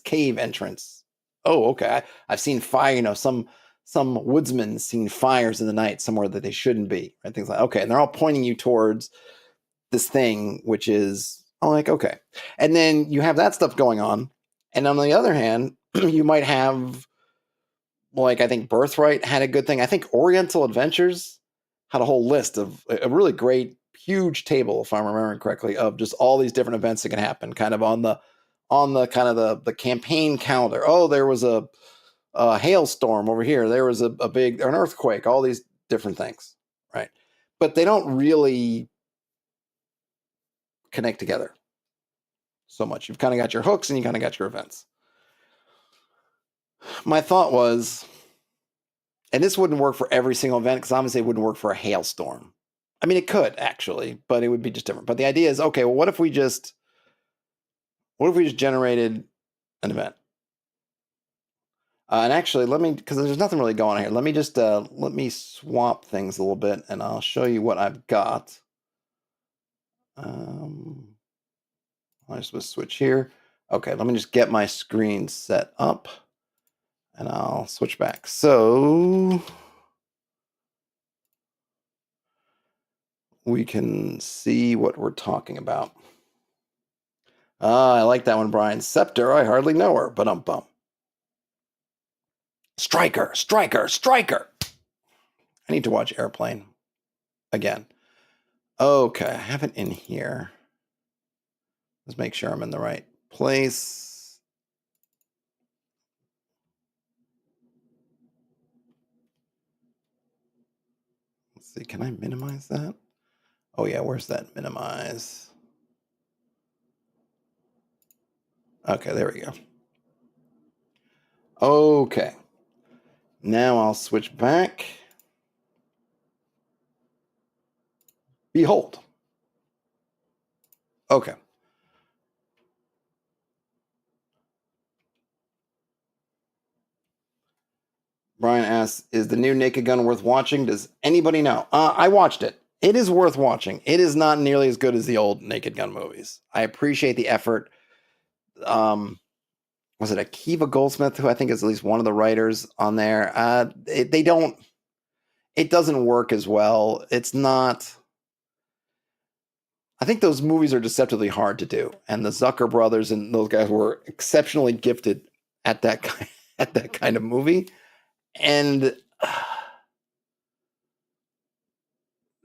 cave entrance. Oh, okay. I've seen fire. Some woodsmen seen fires in the night somewhere that they shouldn't be. Right? Things like, okay, and they're all pointing you towards this thing, which is, I'm like, okay. And then you have that stuff going on, and on the other hand, you might have, like, I think Birthright had a good thing. I think Oriental Adventures had a whole list of a really great, huge table, if I'm remembering correctly, of just all these different events that can happen, kind of on the kind of the campaign calendar. Oh, there was a hailstorm over here. There was an earthquake. All these different things, right? But they don't really connect together so much. You've kind of got your hooks and you kind of got your events. My thought was, and this wouldn't work for every single event, because obviously it wouldn't work for a hailstorm. I mean, it could actually, but it would be just different. But the idea is, okay, well, what if we just generated an event? And actually, because there's nothing really going on here. Let me just let me swap things a little bit, and I'll show you what I've got. I'm just going to switch here. Okay, let me just get my screen set up, and I'll switch back. So we can see what we're talking about. I like that one, Brian. Scepter, I hardly know her, but bum. Striker. I need to watch Airplane again. Okay, I have it in here. Let's make sure I'm in the right place. Let's see, can I minimize that? Oh yeah, where's that minimize? Okay, there we go. Okay. Now I'll switch back. Behold. Okay. Brian asks, is the new Naked Gun worth watching? Does anybody know? I watched it. It is worth watching. It is not nearly as good as the old Naked Gun movies. I appreciate the effort. was it Akiva Goldsmith, who I think is at least one of the writers on there. It doesn't work as well. It's not. I think those movies are deceptively hard to do, and the Zucker brothers and those guys were exceptionally gifted at that kind of movie, and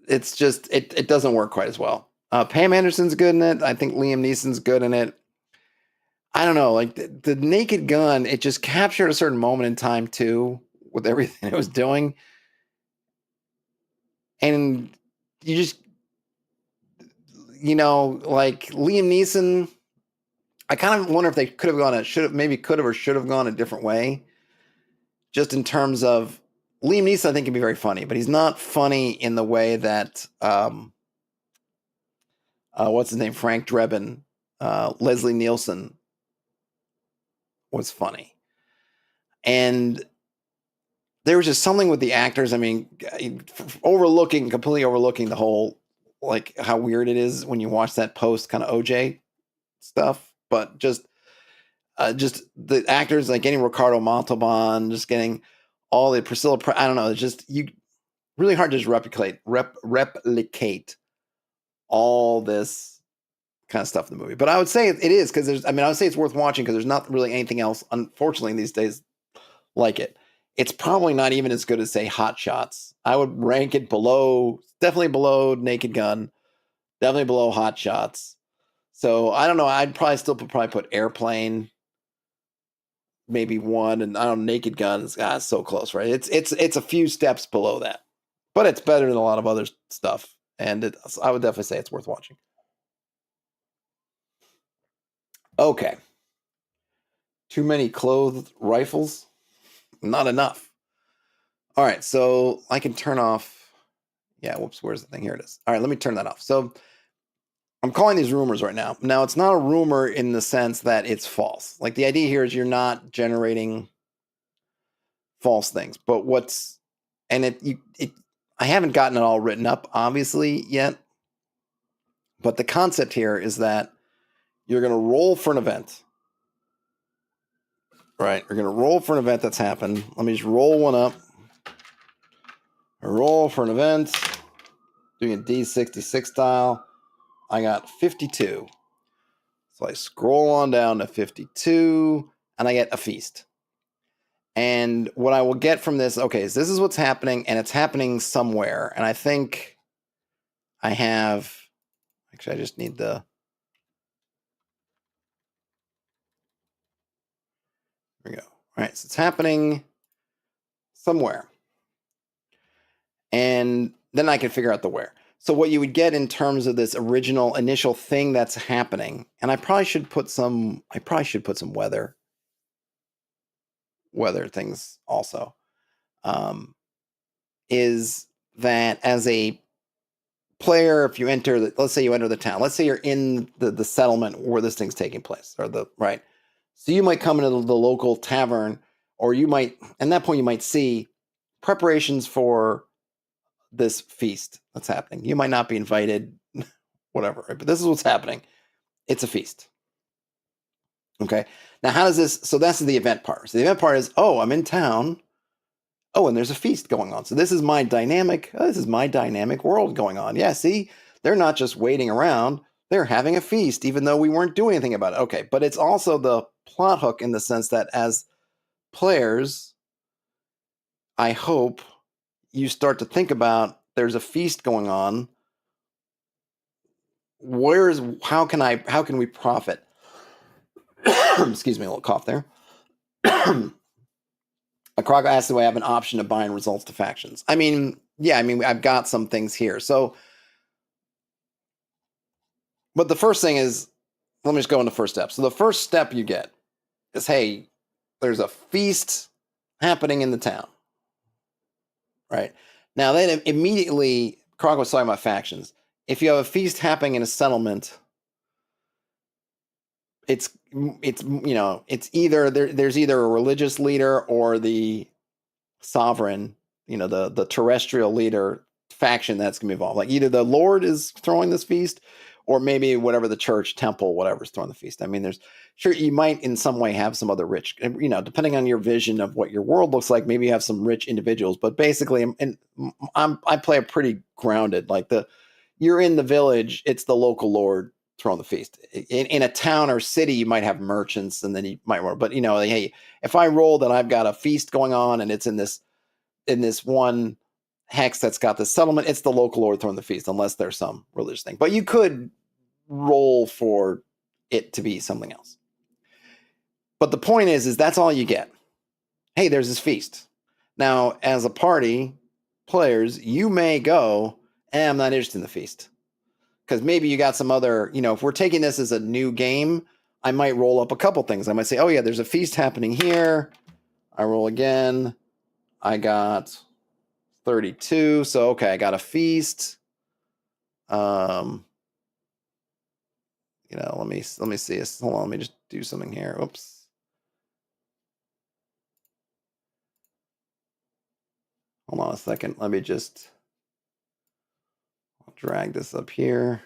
it's just it doesn't work quite as well. Pam Anderson's good in it. I think Liam Neeson's good in it. I don't know, like the Naked Gun, it just captured a certain moment in time too, with everything it was doing, and you just, like Liam Neeson. I kind of wonder if they could have gone or should have gone a different way, just in terms of Liam Neeson. I think can be very funny, but he's not funny in the way that what's his name, Frank Drebin, Leslie Nielsen was funny, and there was just something with the actors. I mean, completely overlooking the whole, like how weird it is when you watch that post kind of OJ stuff, but just the actors, like getting Ricardo Montalban, just getting all the Priscilla. I don't know. It's just really hard to just replicate all this kind of stuff in the movie. But I would say it is because I would say it's worth watching because there's not really anything else, unfortunately, these days like it. It's probably not even as good as, say, Hot Shots. I would rank it definitely below Naked Gun, definitely below Hot Shots. So I don't know. I'd probably still put Airplane maybe one, and I don't know, Naked Gun is so close, right? It's a few steps below that, but it's better than a lot of other stuff, and I would definitely say it's worth watching. Okay. Too many clothed rifles? Not enough. All right, so I can turn off. Yeah, whoops, where's the thing? Here it is. All right, let me turn that off. So I'm calling these rumors right now. Now, it's not a rumor in the sense that it's false. Like, the idea here is you're not generating false things, but I haven't gotten it all written up, obviously, yet. But the concept here is that you're going to roll for an event. Right? You're going to roll for an event that's happened. Let me just roll one up. I roll for an event. Doing a D66 style. I got 52. So I scroll on down to 52, and I get a feast. And what I will get from this, okay, is this is what's happening, and it's happening somewhere. And I think I have, actually, I just need there we go. All right, so it's happening somewhere. And then I can figure out the where. So what you would get in terms of this original initial thing that's happening, and I probably should put some weather things also, is that as a player, if you let's say you enter the town, let's say you're in the settlement where this thing's taking place, right? So you might come into the local tavern, or you might, at that point, you might see preparations for this feast that's happening. You might not be invited, whatever, right? But this is what's happening. It's a feast. Okay. Now, how does this? So that's the event part. So the event part is, oh, I'm in town. Oh, and there's a feast going on. So this is my dynamic. This is my dynamic world going on. Yeah. See, they're not just waiting around. They're having a feast, even though we weren't doing anything about it. Okay. But it's also the plot hook in the sense that as players, I hope you start to think about there's a feast going on. How can we profit? Excuse me, a little cough there. Akraga asks if I have an option to bind results to factions. I mean, yeah, I've got some things here. So, but the first thing is, let me just go into the first step. So the first step you get is, hey, there's a feast happening in the town. Right? Now then immediately, Krog was talking about factions. If you have a feast happening in a settlement, it's either there's either a religious leader or the sovereign, the terrestrial leader faction that's going to be involved. Like either the Lord is throwing this feast, or maybe whatever the church, temple, whatever's throwing the feast. I mean, there's sure you might in some way have some other rich, depending on your vision of what your world looks like. Maybe you have some rich individuals, but basically, I play a pretty grounded. You're in the village, it's the local lord throwing the feast. In a town or city, you might have merchants, and then you might roll. But hey, if I roll that I've got a feast going on, and it's in this one hex that's got the settlement, it's the local lord throwing the feast, unless there's some religious thing. But you could roll for it to be something else. But the point is that's all you get. Hey, there's this feast. Now, as a party, players, you may go, I'm not interested in the feast. Because maybe you got some other, if we're taking this as a new game, I might roll up a couple things. I might say, oh yeah, there's a feast happening here. I roll again. I got 32. So, okay, I got a feast. Let me see this. Hold on, let me just do something here. Oops. Hold on a second. Let me just drag this up here.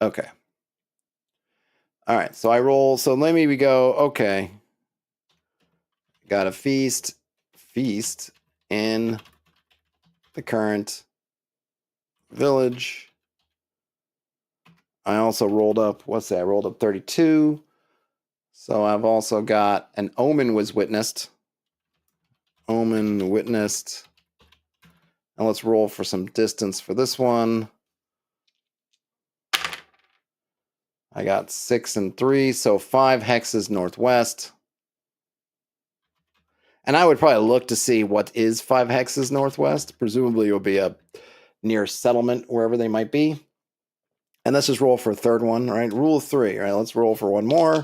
Okay. All right. So I roll. So maybe we go, okay. Got a feast in the current village. I also rolled up, I rolled up 32. So I've also got an omen was witnessed. Omen witnessed. And let's roll for some distance for this one. I got 6 and 3, so 5 hexes northwest. And I would probably look to see what is 5 hexes northwest. Presumably it will be a near settlement, wherever they might be. And let's just roll for a third one, right? Rule of 3, right? Let's roll for one more.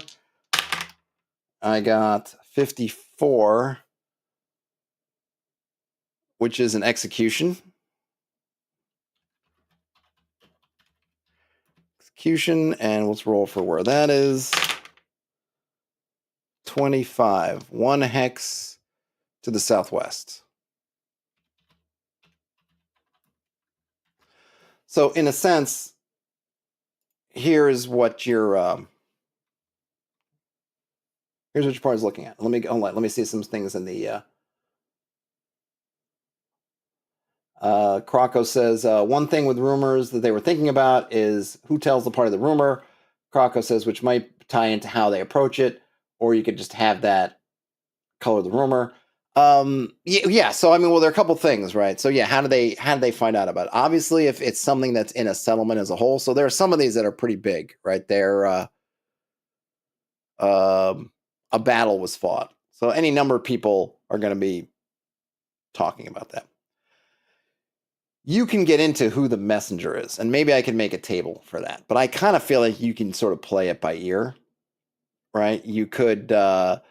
I got 54, which is an execution. And let's roll for where that is. 25, 1 hex to the southwest. So in a sense, here's what your party's looking at. Let me see some things in the Croco says, one thing with rumors that they were thinking about is who tells the party the rumor. Croco says, which might tie into how they approach it, or you could just have that color the rumor. Yeah. So I mean, well, there are a couple things, right? So yeah, how do they find out about it? Obviously, if it's something that's in a settlement as a whole, so there are some of these that are pretty big, right? They're a battle was fought, so any number of people are going to be talking about that. You can get into who the messenger is, and maybe I can make a table for that. But I kind of feel like you can sort of play it by ear, right? You could the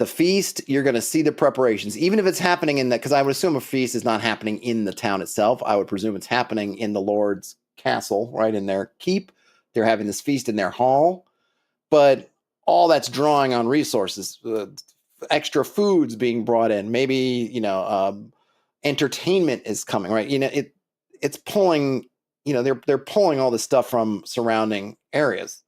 feast. You're going to see the preparations, even if it's happening in that. Because I would assume a feast is not happening in the town itself. I would presume it's happening in the Lord's castle, right, in their keep. They're having this feast in their hall, but all that's drawing on resources, extra foods being brought in. Maybe entertainment is coming, right? It's pulling, they're pulling all this stuff from surrounding areas.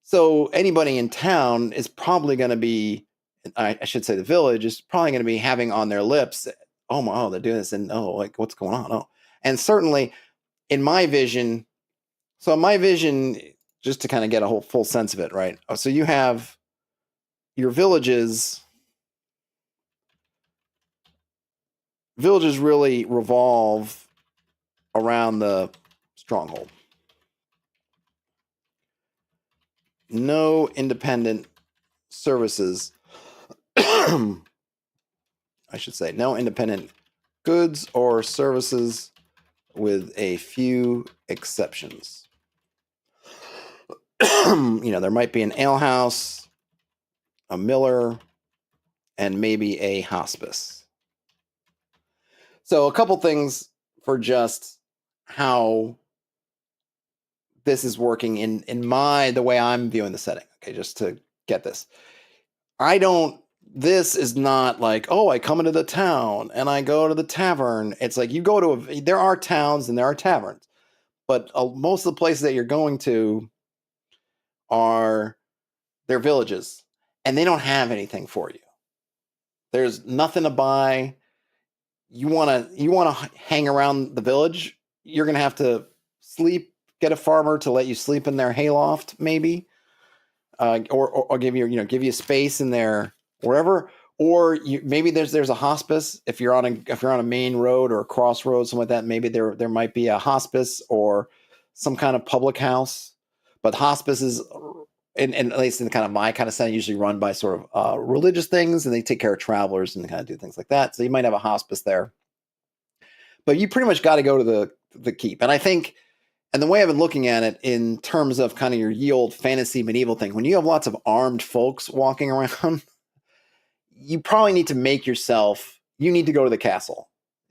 So anybody in town is probably going to be, I should say the village is probably going to be having on their lips, they're doing this, and like what's going on? And certainly in my vision, just to kind of get a whole full sense of it, right? So you have your villages really revolve around the stronghold. No independent services. I should say no independent goods or services, with a few exceptions. There might be an alehouse, a miller, and maybe a hospice. So a couple things for just how this is working in the way I'm viewing the setting. Okay, just to get this. I don't this is not like, oh, I come into the town and I go to the tavern. It's like you go to there are towns and there are taverns, but most of the places that you're going to are their villages, and they don't have anything for you. There's nothing to buy. You want to hang around the village, you're going to have to get a farmer to let you sleep in their hayloft, maybe, or give you space in there wherever, or maybe there's a hospice if you're on a main road or a crossroads, something like that. Maybe there might be a hospice or some kind of public house, but hospices, and at least in kind of my kind of setting, usually run by sort of religious things, and they take care of travelers and kind of do things like that. So you might have a hospice there, but you pretty much got to go to the keep. And I think, and the way I've been looking at it in terms of kind of your ye old fantasy medieval thing, when you have lots of armed folks walking around, you probably need to you need to go to the castle.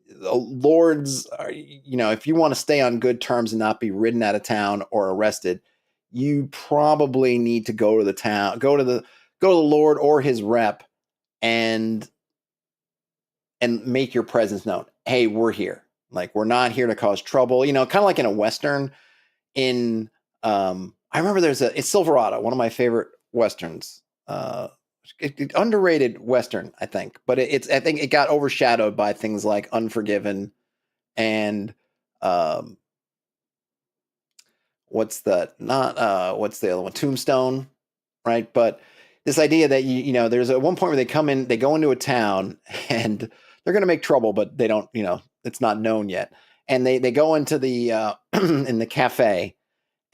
The lords are, if you want to stay on good terms and not be ridden out of town or arrested, you probably need to go to the town, go to the lord or his rep, and make your presence known. Hey, we're here. Like, we're not here to cause trouble. Kind of like in a Western. I remember it's Silverado, one of my favorite Westerns. Underrated Western, I think, but I think it got overshadowed by things like Unforgiven and what's the other one? Tombstone, right? But this idea that there's at one point where they go into a town and they're going to make trouble, but they don't, it's not known yet. And they go into the in the cafe,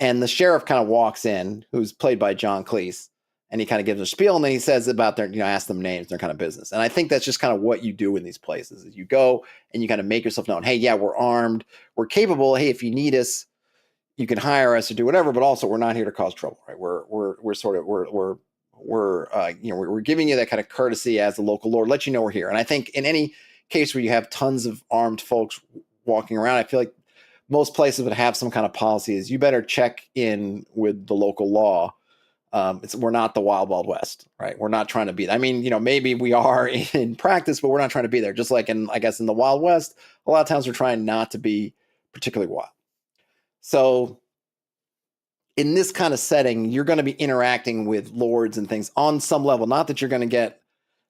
and the sheriff kind of walks in, who's played by John Cleese, and he kind of gives a spiel, and then he says about their, ask them names, their kind of business. And I think that's just kind of what you do in these places, is you go and you kind of make yourself known. Hey, yeah, we're armed, we're capable. Hey, if you need us, you can hire us or do whatever, but also we're not here to cause trouble, right? We're giving you that kind of courtesy as the local lord, let you know we're here. And I think in any case where you have tons of armed folks walking around, I feel like most places would have some kind of policy is you better check in with the local law. We're not the Wild Wild West, right? We're not trying to be. I mean, maybe we are in practice, but we're not trying to be there. Just like in the Wild West, a lot of times we're trying not to be particularly wild. So in this kind of setting, you're going to be interacting with lords and things on some level. Not that you're going to get,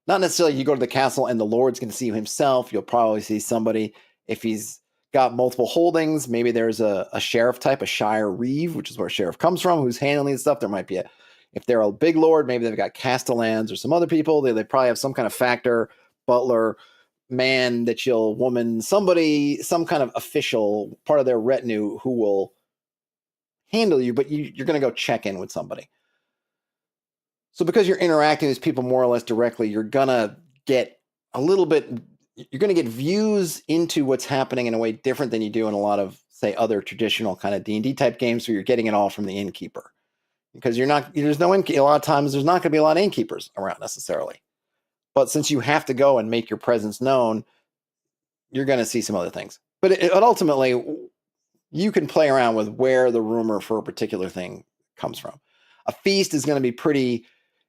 not necessarily you go to the castle and the lord's going to see you himself. You'll probably see somebody, if he's got multiple holdings, maybe there's a sheriff type, a shire reeve, which is where sheriff comes from, who's handling stuff. There might be if they're a big lord, maybe they've got castellans or some other people. They probably have some kind of factor, butler, man, woman, somebody, some kind of official part of their retinue who will handle you, but you're going to go check in with somebody. So because you're interacting with people more or less directly, you're going to get you're going to get views into what's happening in a way different than you do in a lot of, say, other traditional kind of D&D type games where you're getting it all from the innkeeper. Because a lot of times there's not going to be a lot of innkeepers around necessarily. But since you have to go and make your presence known, you're going to see some other things. But ultimately, you can play around with where the rumor for a particular thing comes from. A feast is going to be pretty.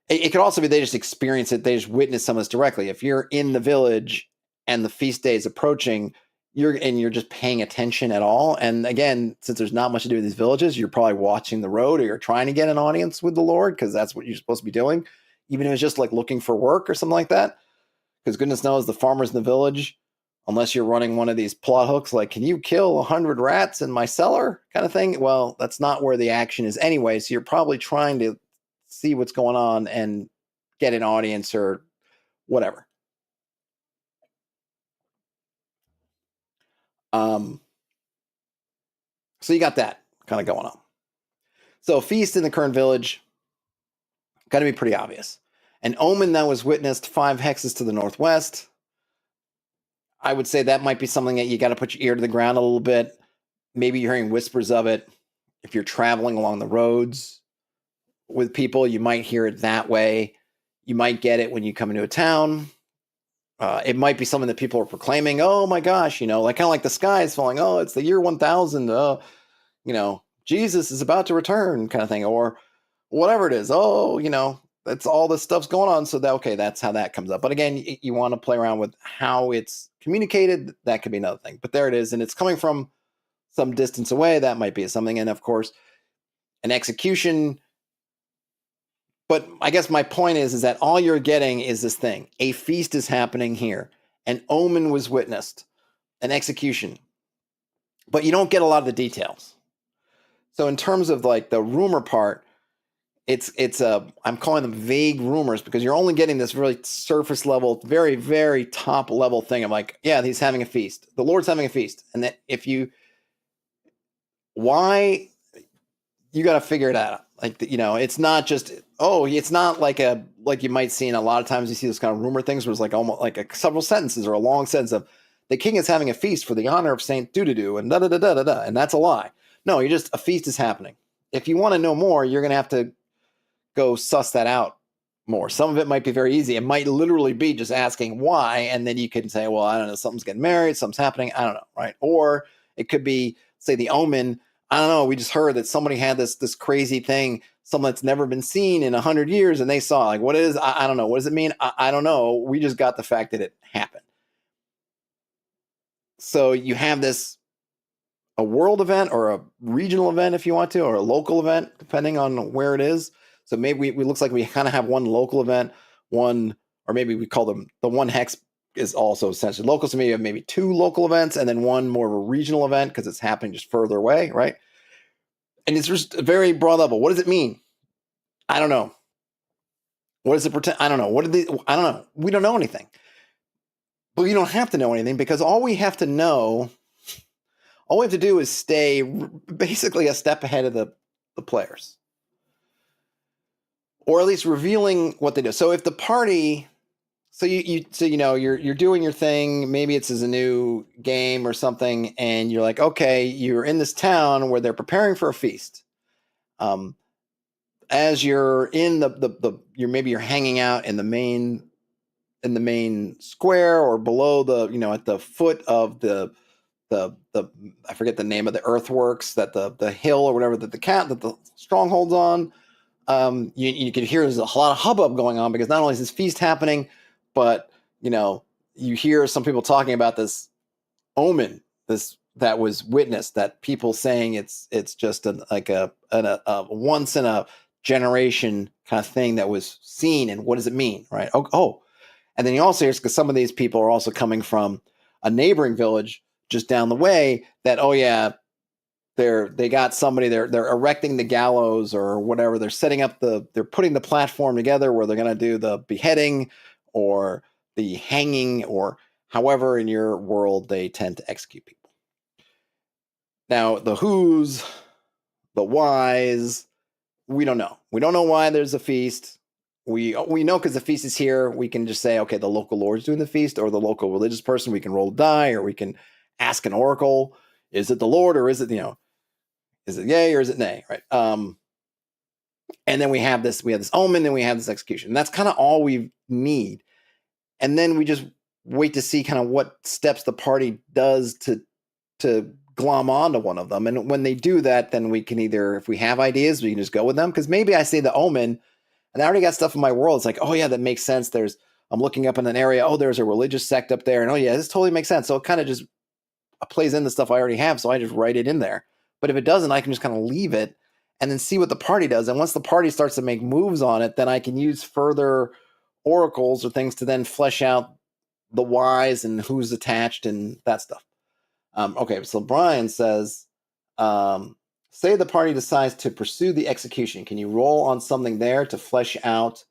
It could also be they just experience it. They just witness some of this directly. If you're in the village and the feast day is approaching, you're just paying attention at all. And again, since there's not much to do in these villages, you're probably watching the road, or you're trying to get an audience with the Lord, because that's what you're supposed to be doing, even if it's just like looking for work or something like that. Because goodness knows the farmers in the village, unless you're running one of these plot hooks like, can you kill 100 rats in my cellar kind of thing? Well, that's not where the action is anyway. So you're probably trying to see what's going on and get an audience or whatever. So you got that kind of going on. So feast in the current village, got to be pretty obvious. An omen that was witnessed 5 hexes to the northwest. I would say that might be something that you got to put your ear to the ground a little bit. Maybe you're hearing whispers of it. If you're traveling along the roads with people, you might hear it that way. You might get it when you come into a town. It might be something that people are proclaiming. Oh my gosh, like kind of like the sky is falling. Oh, it's the year 1000. Jesus is about to return kind of thing, or whatever it is. Oh, that's all this stuff's going on. So that's how that comes up. But again, you want to play around with how it's communicated. That could be another thing. But there it is, and it's coming from some distance away. That might be something, and of course, an execution. But I guess my point is that all you're getting is this thing. A feast is happening here. An omen was witnessed. An execution. But you don't get a lot of the details. So in terms of like the rumor part, I'm calling them vague rumors because you're only getting this really surface level, very, very top level thing of like, yeah, he's having a feast. The Lord's having a feast. And that why, you got to figure it out. Like, it's not just, it's not like you might see in a lot of times you see this kind of rumor things where it's like almost like several sentences or a long sentence of the king is having a feast for the honor of Saint Doo-doo-doo and da-da-da-da-da-da. And that's a lie. No, a feast is happening. If you want to know more, you're going to have to go suss that out more. Some of it might be very easy. It might literally be just asking why, and then you can say, well, I don't know, something's getting married, something's happening, I don't know, right? Or it could be, say, the omen. I don't know, we just heard that somebody had this crazy thing, something that's never been seen in 100 years, and they saw, like, what it is, I don't know. What does it mean? I don't know. We just got the fact that it happened. So you have a world event or a regional event, if you want to, or a local event, depending on where it is. So maybe we looks like we kind of have one local event, or maybe we call them the one hex is also essentially local. So maybe you have maybe two local events and then one more of a regional event because it's happening just further away, right? And it's just a very broad level. What does it mean? I don't know. What does it pretend? I don't know. I don't know. We don't know anything. But you don't have to know anything because all we have to do is stay basically a step ahead of the players. Or at least revealing what they do. So if the party, you're doing your thing, maybe it's as a new game or something, and you're like, okay, you're in this town where they're preparing for a feast. As you're in you're hanging out in the main square or below at the foot of the I forget the name of the earthworks that the hill or whatever that the stronghold's on. You can hear there's a lot of hubbub going on because not only is this feast happening, but you hear some people talking about this omen, that was witnessed, that people saying it's just a once in a generation kind of thing that was seen, and what does it mean, right? And then you also hear, because some of these people are also coming from a neighboring village just down the way, that they got somebody, they're erecting the gallows or whatever, they're putting the platform together where they're going to do the beheading or the hanging, or however in your world they tend to execute people. Now the who's, the whys, we don't know why there's a feast. We know because the feast is here. We can just say, okay, the local lord's doing the feast, or the local religious person. We can roll a die, or we can ask an oracle. Is it the Lord, or is it is it yay or is it nay, right? And then we have this omen, and we have this execution. And that's kind of all we need. And then we just wait to see kind of what steps the party does to glom onto one of them. And when they do that, then we can either, if we have ideas, we can just go with them. Because maybe I say the omen, and I already got stuff in my world. It's like, oh yeah, that makes sense. I'm looking up in an area. Oh, there's a religious sect up there. And oh yeah, this totally makes sense. So it kind of just plays in the stuff I already have. So I just write it in there. But if it doesn't, I can just kind of leave it and then see what the party does. And once the party starts to make moves on it, then I can use further oracles or things to then flesh out the whys and who's attached and that stuff. Okay, so Brian says, say the party decides to pursue the execution. Can you roll on something there to flesh that out,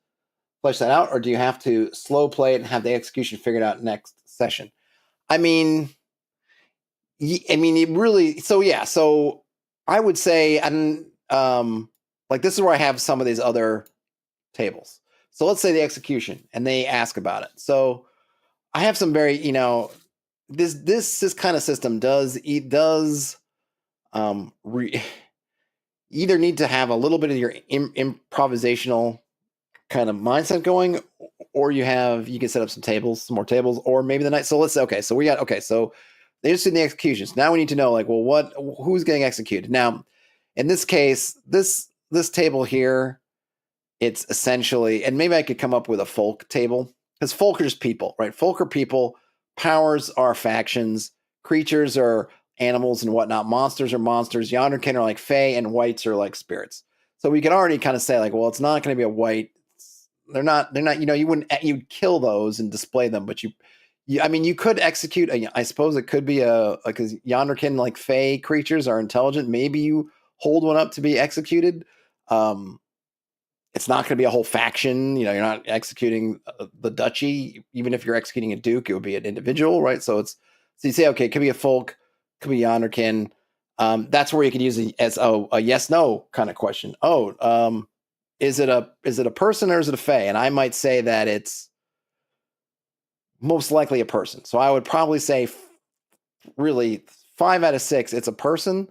or do you have to slow play it and have the execution figured out next session? I mean, it really. So yeah. So I would say, like this is where I have some of these other tables. So let's say the execution, and they ask about it. So I have some very, this kind of system does either need to have a little bit of your improvisational kind of mindset going, or you can set up some more tables, or maybe the night. So let's say, so they just did the executions. Now we need to know, like, well, who's getting executed? Now, in this case, this table here it's essentially, and maybe I could come up with a folk table, because folk are just people, right? Folk are people, powers are factions, creatures are animals and whatnot, monsters are monsters, Yonderkin are like fae, and whites are like spirits. So we can already kind of say like, well, it's not going to be a white. They're not, you'd kill those and display them, but I mean, you could execute, I suppose it could be because Yonderkin, like fae creatures are intelligent. Maybe you hold one up to be executed. It's not going to be a whole faction. You're not executing the duchy. Even if you're executing a duke, it would be an individual, right? So you say, okay, it could be a folk, could be Yonderkin. That's where you could use it as a yes/no kind of question. Is it a person or is it a fae? And I might say that it's most likely a person. So I would probably say really 5 out of 6, it's a person.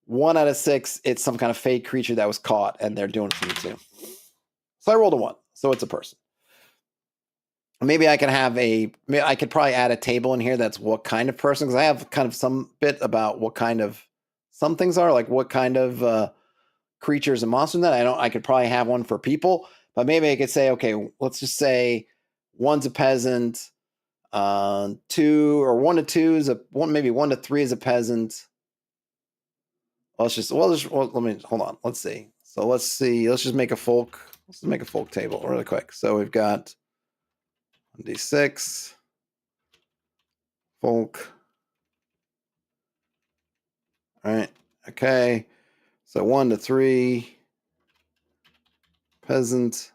1 out of 6, it's some kind of fake creature that was caught and they're doing something too. So I rolled a 1, so it's a person. Maybe I could probably add a table in here that's what kind of person, because I have kind of some bit about what kind of some things are, like what kind of creatures and monsters that I could probably have one for people, but maybe I could say, okay, let's just say 1's a peasant, 2 or 1 to 2 is maybe 1 to 3 is a peasant. Let me hold on. Let's see. So let's just make a folk. Let's make a folk table really quick. So we've got 1d6 folk. All right. Okay. So 1 to 3 peasant.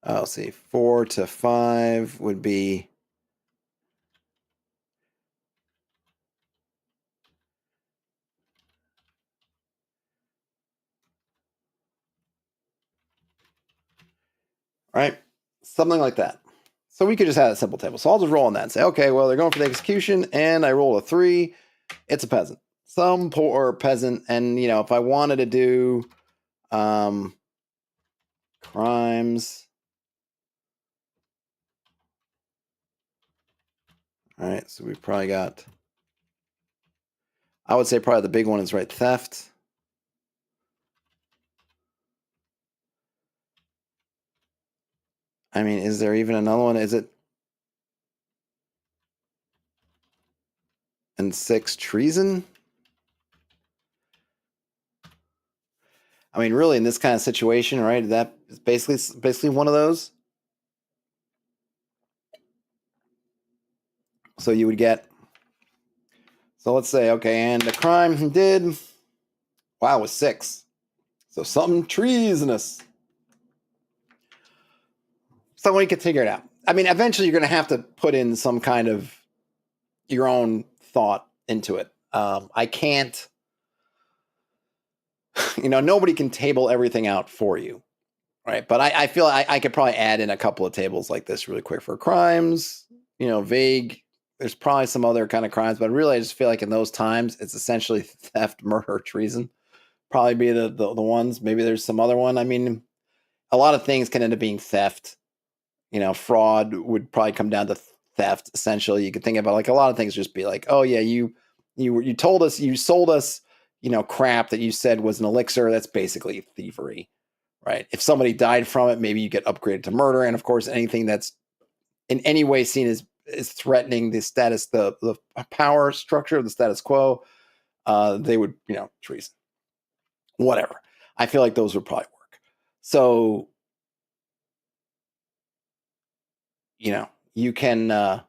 I'll see. 4 to 5 would be right, something like that. So we could just have a simple table. So I'll just roll on that and say, okay, well, they're going for the execution, and I roll a 3. It's a peasant, some poor peasant. And if I wanted to do crimes, all right. So we've probably got. I would say probably the big one is right, theft. I mean, is there even another one? Is it? And 6, treason. I mean, really, in this kind of situation, right? That is basically one of those. So you would get. So let's say, okay, and the crime he did, wow, was 6. So something treasonous. Someone could figure it out. I mean, eventually you're going to have to put in some kind of your own thought into it. I can't, nobody can table everything out for you, right? But I feel I could probably add in a couple of tables like this really quick for crimes, vague. There's probably some other kind of crimes, but really I just feel like in those times, it's essentially theft, murder, treason. Probably be the ones. Maybe there's some other one. I mean, a lot of things can end up being theft. Fraud would probably come down to theft. Essentially, you could think about like a lot of things. Just be like, oh yeah, you told us, you sold us, crap that you said was an elixir. That's basically thievery, right? If somebody died from it, maybe you get upgraded to murder, and of course, anything that's in any way seen as is threatening the status, the power structure of the status quo, they would, treason. Whatever. I feel like those would probably work. So, you can kind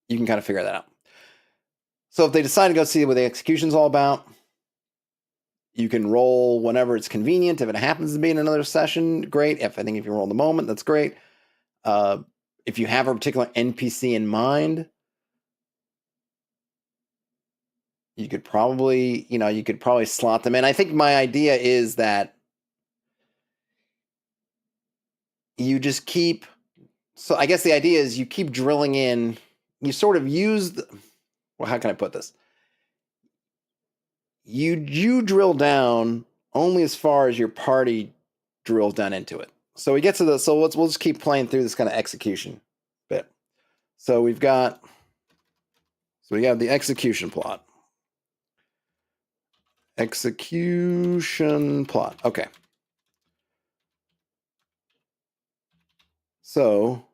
of figure that out. So if they decide to go see what the execution's all about, you can roll whenever it's convenient. If it happens to be in another session, great. If you roll in the moment, that's great. If you have a particular NPC in mind, you could probably slot them in. I think my idea is that you just keep. So I guess the idea is you keep drilling in. You sort of use. Well, how can I put this? You drill down only as far as your party drills down into it. So we get to we'll just keep playing through this kind of execution bit. So we have the execution plot. Execution plot. Okay. So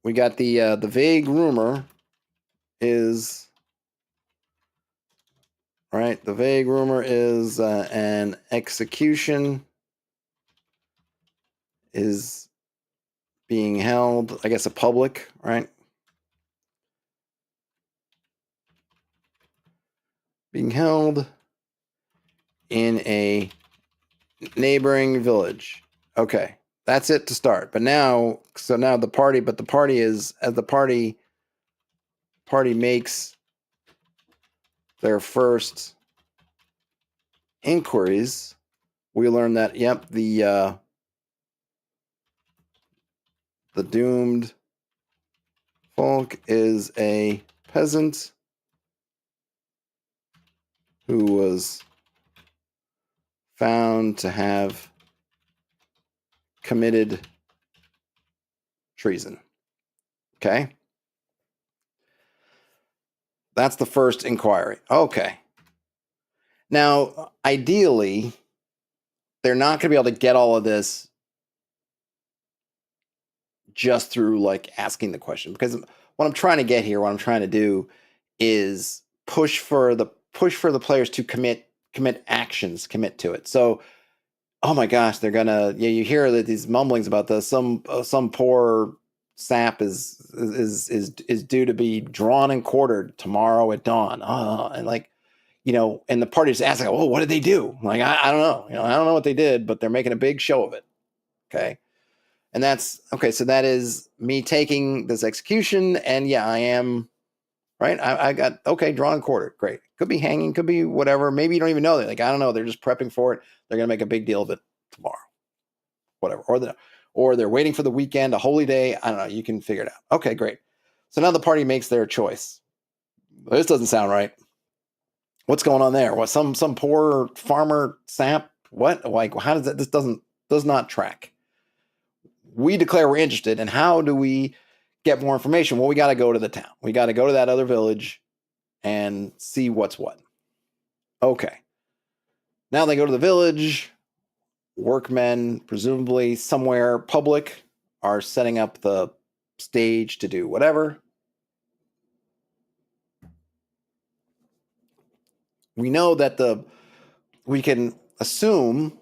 we got the vague rumor is right. The vague rumor is an execution is being held. I guess a public, right? Being held in a neighboring village. Okay, that's it to start. But now, so now the party. But the party is as the party makes their first inquiries. We learn that the doomed folk is a peasant who was found to have committed treason. Okay. That's the first inquiry. Okay. Now, ideally, they're not going to be able to get all of this just through like asking the question, because what I'm trying to get here, what I'm trying to do is push for the players to commit actions, commit to it. So, oh my gosh, they're gonna you hear that these mumblings about some poor sap is due to be drawn and quartered tomorrow at dawn. And like, and the party's asking, oh, what did they do? Like, I don't know. I don't know what they did, but they're making a big show of it. Okay. And that's okay. So that is me taking this execution, and yeah, I am right. I got drawn and quartered. Great. Could be hanging. Could be whatever. Maybe you don't even know. Like, I don't know. They're just prepping for it. They're gonna make a big deal of it tomorrow. Whatever. Or they're waiting for the weekend, a holy day. I don't know. You can figure it out. Okay, great. So now the party makes their choice. This doesn't sound right. What's going on there? What, some poor farmer sap? What? Like, how does that? This does not track. We declare we're interested, and how do we get more information? Well, we got to go to the town. We got to go to that other village and see what's what. Okay. Now they go to the village. Workmen, presumably somewhere public, are setting up the stage to do whatever. We know that we can assume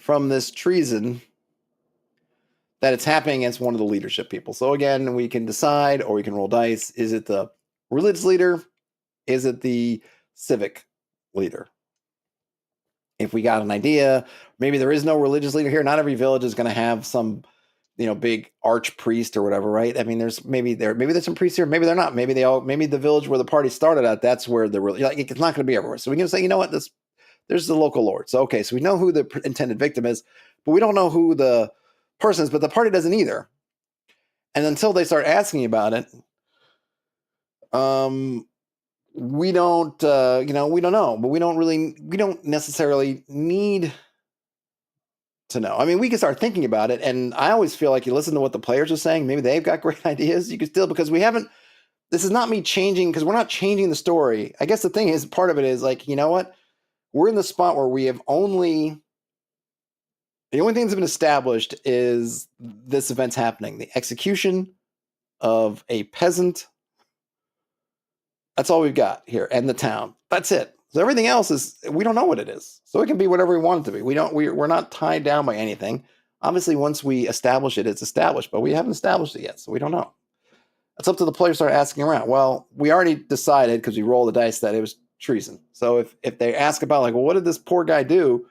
from this treason that it's happening against one of the leadership people. So again, we can decide, or we can roll dice. Is it the religious leader? Is it the civic leader? If we got an idea, maybe there is no religious leader here. Not every village is going to have some, big arch priest or whatever, right? I mean, there's some priests here. Maybe they're not. Maybe the village where the party started at, that's where the really, like, it's not going to be everywhere. So we can say, you know what, there's the local lord. So, okay, so we know who the intended victim is, but we don't know who the person is, but the party doesn't either. And until they start asking about it, we don't know, but we don't necessarily need to know. I mean, we can start thinking about it, and I always feel like you listen to what the players are saying. Maybe they've got great ideas. You can still, because this is not me changing, because we're not changing the story. I guess the thing is, part of it is like, you know what? We're in the spot where we have the only thing that's been established is this event's happening. The execution of a peasant. That's all we've got here, and the town. That's it. So everything else is, we don't know what it is. So it can be whatever we want it to be. We're not tied down by anything. Obviously, once we establish it, it's established, but we haven't established it yet, so we don't know. It's up to the players to start asking around. Well, we already decided, because we rolled the dice, that it was treason. So if they ask about, like, well, what did this poor guy do?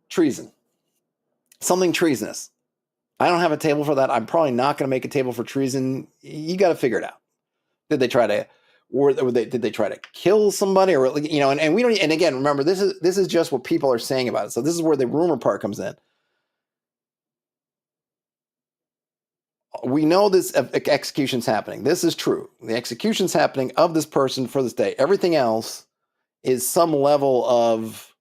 Treason. Something treasonous. I don't have a table for that. I'm probably not going to make a table for treason. You got to figure it out. Did they try to, did they try to kill somebody, or and we don't. And again, remember, this is just what people are saying about it. So this is where the rumor part comes in. We know this execution's happening. This is true. The execution's happening of this person for this day. Everything else is some level of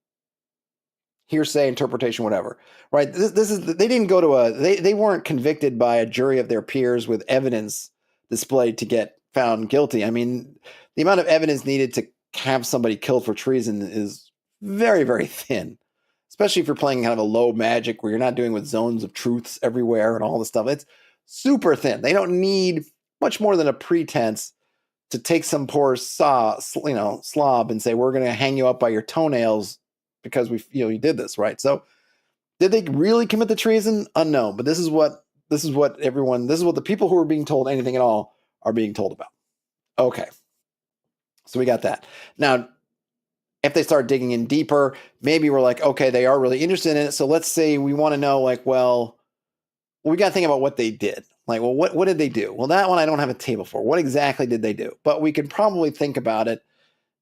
hearsay, interpretation, whatever. Right? This is, they didn't go to they weren't convicted by a jury of their peers with evidence displayed to get found guilty. I mean, the amount of evidence needed to have somebody killed for treason is very, very thin, especially if you're playing kind of a low magic where you're not doing with zones of truths everywhere and all this stuff. It's super thin. They don't need much more than a pretense to take some poor slob and say, we're going to hang you up by your toenails because you did this, right? So did they really commit the treason? Unknown. But this is what the people who are being told anything at all are being told about. Okay. So we got that. Now, if they start digging in deeper, maybe we're like, okay, they are really interested in it. So let's say we want to know, like, well, we got to think about what they did. Like, well, what did they do? Well, that one I don't have a table for. What exactly did they do? But we could probably think about it.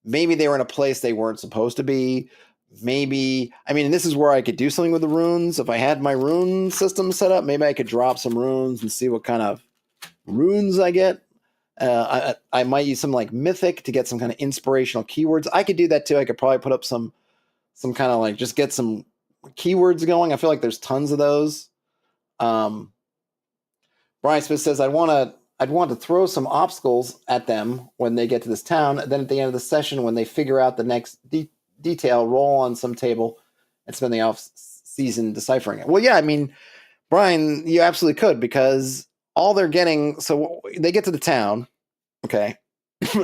Maybe they were in a place they weren't supposed to be. Maybe, I mean, this is where I could do something with the runes. If I had my rune system set up, maybe I could drop some runes and see what kind of runes I get. I might use some like mythic to get some kind of inspirational keywords. I could do that too. I could probably put up some kind of like just get some keywords going. I feel like there's tons of those. Brian Smith says I'd want to throw some obstacles at them when they get to this town. Then at the end of the session, when they figure out the next detail, roll on some table and spend the off season deciphering it. Well, yeah, I mean, Brian, you absolutely could, because all they're getting, so they get to the town, okay,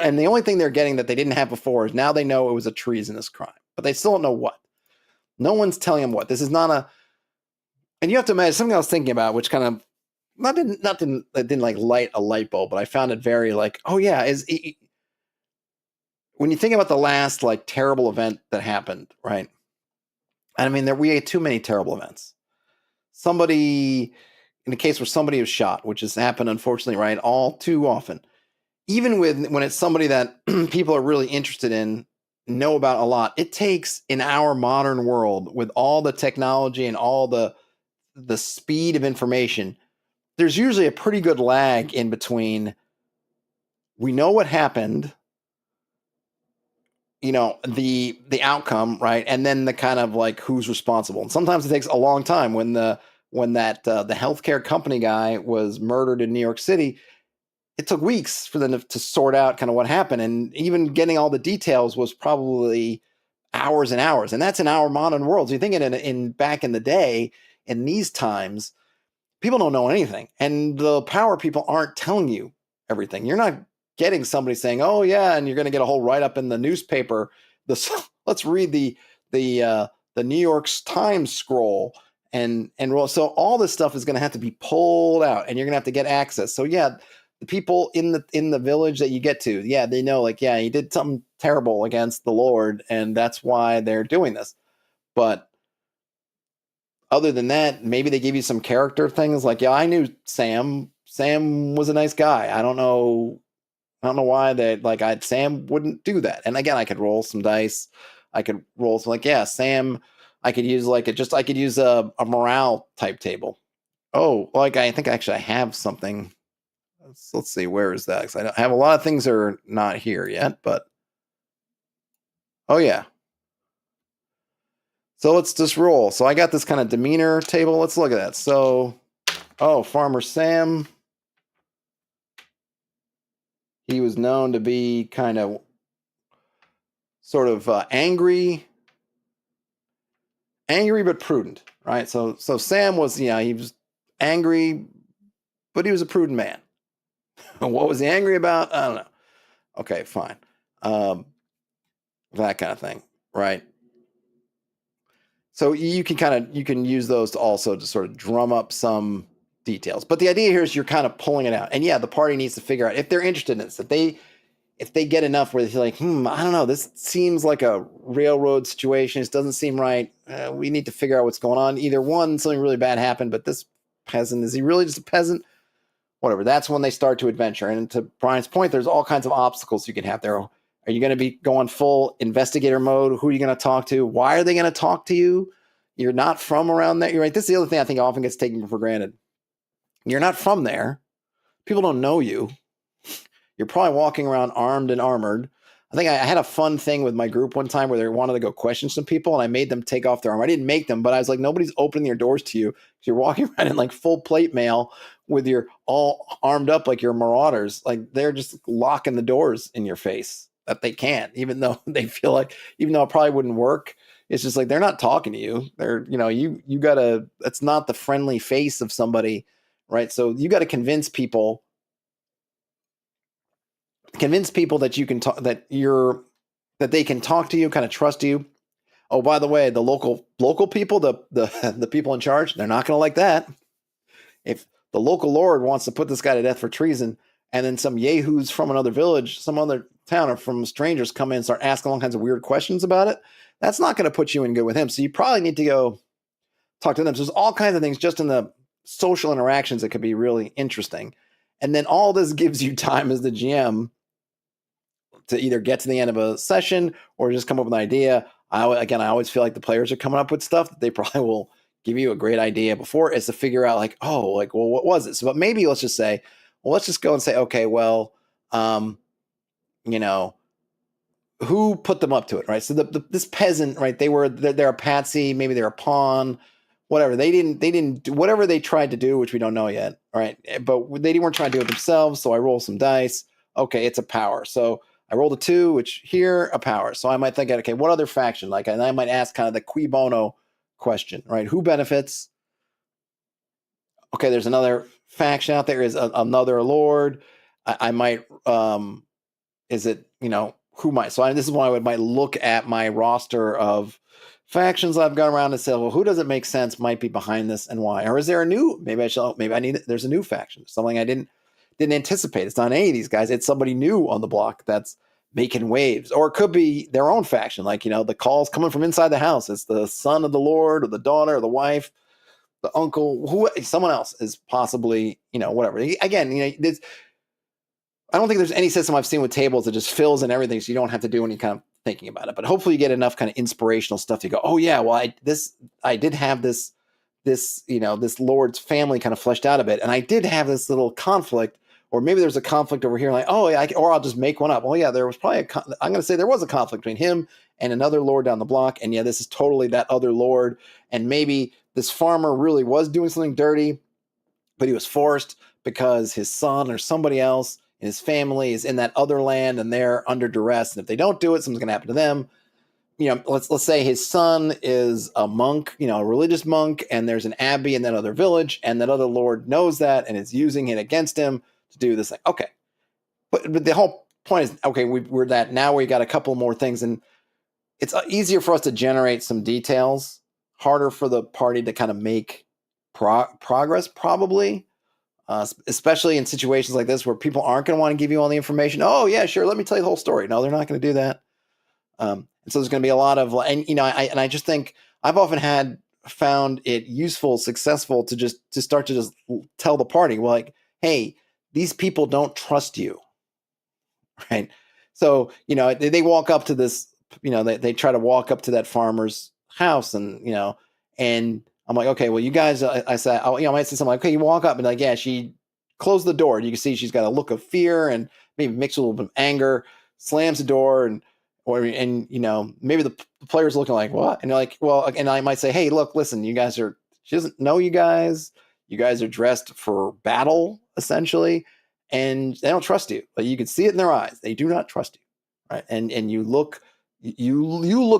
and the only thing they're getting that they didn't have before is now they know it was a treasonous crime, but they still don't know what. No one's telling them what. This is not and you have to imagine something I was thinking about, which kind of didn't like light a light bulb, but I found it very like, oh yeah, when you think about the last like terrible event that happened, right? I mean, we had too many terrible events. Somebody, in a case where somebody was shot, which has happened, unfortunately, right, all too often, even when it's somebody that people are really interested in, know about a lot, it takes, in our modern world, with all the technology and all the speed of information, there's usually a pretty good lag in between we know what happened, the outcome, right, and then the kind of like who's responsible. And sometimes it takes a long time. When the healthcare company guy was murdered in New York City, it took weeks for them to sort out kind of what happened, and even getting all the details was probably hours and hours. And that's in our modern world. So you think in back in the day, in these times, people don't know anything, and the power people aren't telling you everything. You're not getting somebody saying, "Oh yeah," and you're going to get a whole write up in the newspaper. Let's read the New York Times scroll and roll. So all this stuff is going to have to be pulled out, and you're going to have to get access. So yeah, the people in the village that you get to, yeah, they know, like, yeah, he did something terrible against the Lord, and that's why they're doing this. But other than that, maybe they give you some character things like, yeah, I knew Sam. Sam was a nice guy. I don't know why Sam wouldn't do that. And again, I could roll some dice. I could roll some Sam. I could use a morale type table. Oh, like I think actually I have something. Let's see, where is that? 'Cause I have a lot of things that are not here yet, but oh yeah. So let's just roll. So I got this kind of demeanor table. Let's look at that. So, Farmer Sam. He was known to be kind of sort of angry but prudent, right? So Sam was, he was angry, but he was a prudent man. What was he angry about? I don't know. Okay, fine. That kind of thing, right? So you can use those to also to sort of drum up some details. But the idea here is you're kind of pulling it out. And yeah, the party needs to figure out if they're interested in this, if they get enough where they feel like, I don't know, this seems like a railroad situation. This doesn't seem right. We need to figure out what's going on. Either one, something really bad happened, but this peasant, is he really just a peasant? Whatever. That's when they start to adventure. And to Brian's point, there's all kinds of obstacles you can have there. Are you going to be going full investigator mode? Who are you going to talk to? Why are they going to talk to you? You're not from around there. You're right. This is the other thing I think often gets taken for granted. You're not from there. People don't know you. You're probably walking around armed and armored. I think I had a fun thing with my group one time where they wanted to go question some people, and I made them take off their armor. I didn't make them, but I was like, nobody's opening their doors to you. You're walking around in like full plate mail with your all armed up like you're marauders. Like they're just locking the doors in your face that they can't, even though they feel like, even though it probably wouldn't work. It's just like they're not talking to you. They're, you gotta. That's not the friendly face of somebody, right? So you got to convince people that you can talk, that they can talk to you, kind of trust you. Oh, by the way, the local people, the people in charge, they're not going to like that. If the local lord wants to put this guy to death for treason, and then some yahoos from another village, some other town, or from strangers come in and start asking all kinds of weird questions about it, that's not going to put you in good with him. So you probably need to go talk to them. So there's all kinds of things just in the social interactions that could be really interesting. And then all this gives you time as the GM to either get to the end of a session or just come up with an idea. I always feel like the players are coming up with stuff that they probably will give you a great idea before, is to figure out like, well, what was it? So, but maybe let's just say, well, let's just go and say, okay, well, who put them up to it, right? So this peasant, right? They're a patsy, maybe they're a pawn, whatever. They didn't do whatever they tried to do, which we don't know yet, right? But they weren't trying to do it themselves. So I roll some dice. Okay, it's a power. So I rolled a 2, which here a power. So I might think, okay, what other faction? Like, and I might ask kind of the cui bono question, right? Who benefits? Okay, there's another faction out there. Is another lord? I might. Is it who might? So this is why I might look at my roster of factions I've gone around and say, well, who does it make sense might be behind this and why? Or is there a new? Maybe I need. There's a new faction, something I didn't anticipate. It's not any of these guys. It's somebody new on the block that's making waves, or it could be their own faction. Like, the calls coming from inside the house. It's the son of the lord, or the daughter, or the wife, the uncle, someone else is possibly, whatever. Again, I don't think there's any system I've seen with tables that just fills in everything, so you don't have to do any kind of thinking about it. But hopefully you get enough kind of inspirational stuff to go, oh yeah, well I did have this lord's family kind of fleshed out a bit, and I did have this little conflict, or maybe there's a conflict over here. Like, oh yeah, or I'll just make one up. Oh yeah, there was probably I'm going to say there was a conflict between him and another lord down the block, and yeah, this is totally that other lord, and maybe this farmer really was doing something dirty, but he was forced because his son or somebody else in his family is in that other land and they're under duress, and if they don't do it, something's going to happen to them. Let's say his son is a monk, a religious monk, and there's an abbey in that other village, and that other lord knows that and is using it against him to do this thing. Okay, but the whole point is, okay, we're that now. We got a couple more things, and it's easier for us to generate some details. Harder for the party to kind of make progress, probably. Especially in situations like this where people aren't going to want to give you all the information. Oh yeah, sure. Let me tell you the whole story. No, they're not going to do that. And so there's going to be a lot of, and I just think I've often found it useful, successful to start to just tell the party, well, like, hey, these people don't trust you, right? So they walk up to this, they try to walk up to that farmer's house, and and I'm like, okay, well, you guys, I said, I might say something like, okay, you walk up and like, yeah, she closed the door. You can see she's got a look of fear and maybe mixed with a little bit of anger, slams the door, and maybe the player's looking like, what? And you're like, well, and I might say, hey, look, listen, she doesn't know you guys. You guys are dressed for battle, essentially, and they don't trust you. But you can see it in their eyes. They do not trust you, right? And you look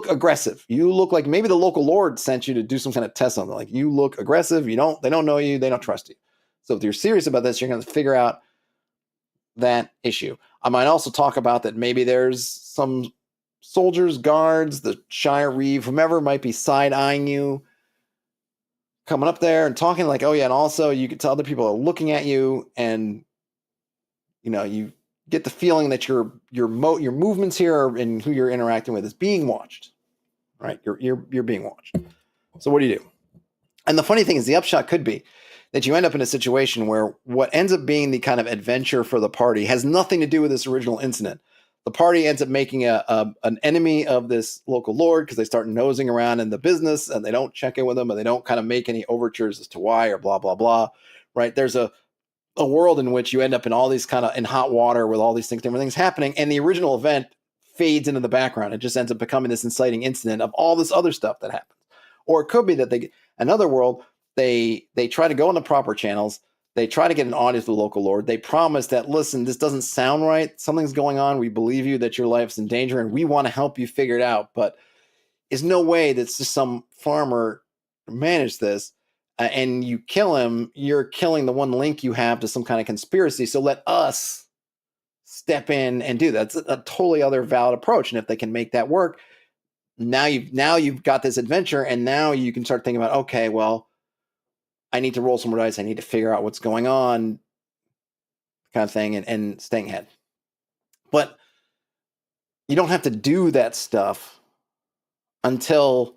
aggressive. You look like maybe the local lord sent you to do some kind of test on them. Like, you look aggressive. They don't know you. They don't trust you. So if you're serious about this, you're going to figure out that issue. I might also talk about that maybe there's some soldiers, guards, the Shire Reeve, whomever might be side-eyeing you, coming up there and talking like, oh yeah, and also you could tell other people are looking at you, and you get the feeling that your movements here and who you're interacting with is being watched, right? You're being watched. So what do you do? And the funny thing is, the upshot could be that you end up in a situation where what ends up being the kind of adventure for the party has nothing to do with this original incident. The party ends up making an enemy of this local lord because they start nosing around in the business, and they don't check in with them, and they don't kind of make any overtures as to why, or blah, blah, blah, right? There's a world in which you end up in all these kind of in hot water with all these things, different things happening, and the original event fades into the background. It just ends up becoming this inciting incident of all this other stuff that happens. Or it could be that another world, they try to go on the proper channels. They try to get an audience with the local lord. They promise that, listen, this doesn't sound right. Something's going on. We believe you that your life's in danger, and we want to help you figure it out. But there's no way that's just some farmer managed this, and you kill him. You're killing the one link you have to some kind of conspiracy. So let us step in and do that. It's a totally other valid approach. And if they can make that work, now you've got this adventure, and now you can start thinking about, okay, well, I need to roll some more dice. I need to figure out what's going on, kind of thing, and staying ahead. But you don't have to do that stuff until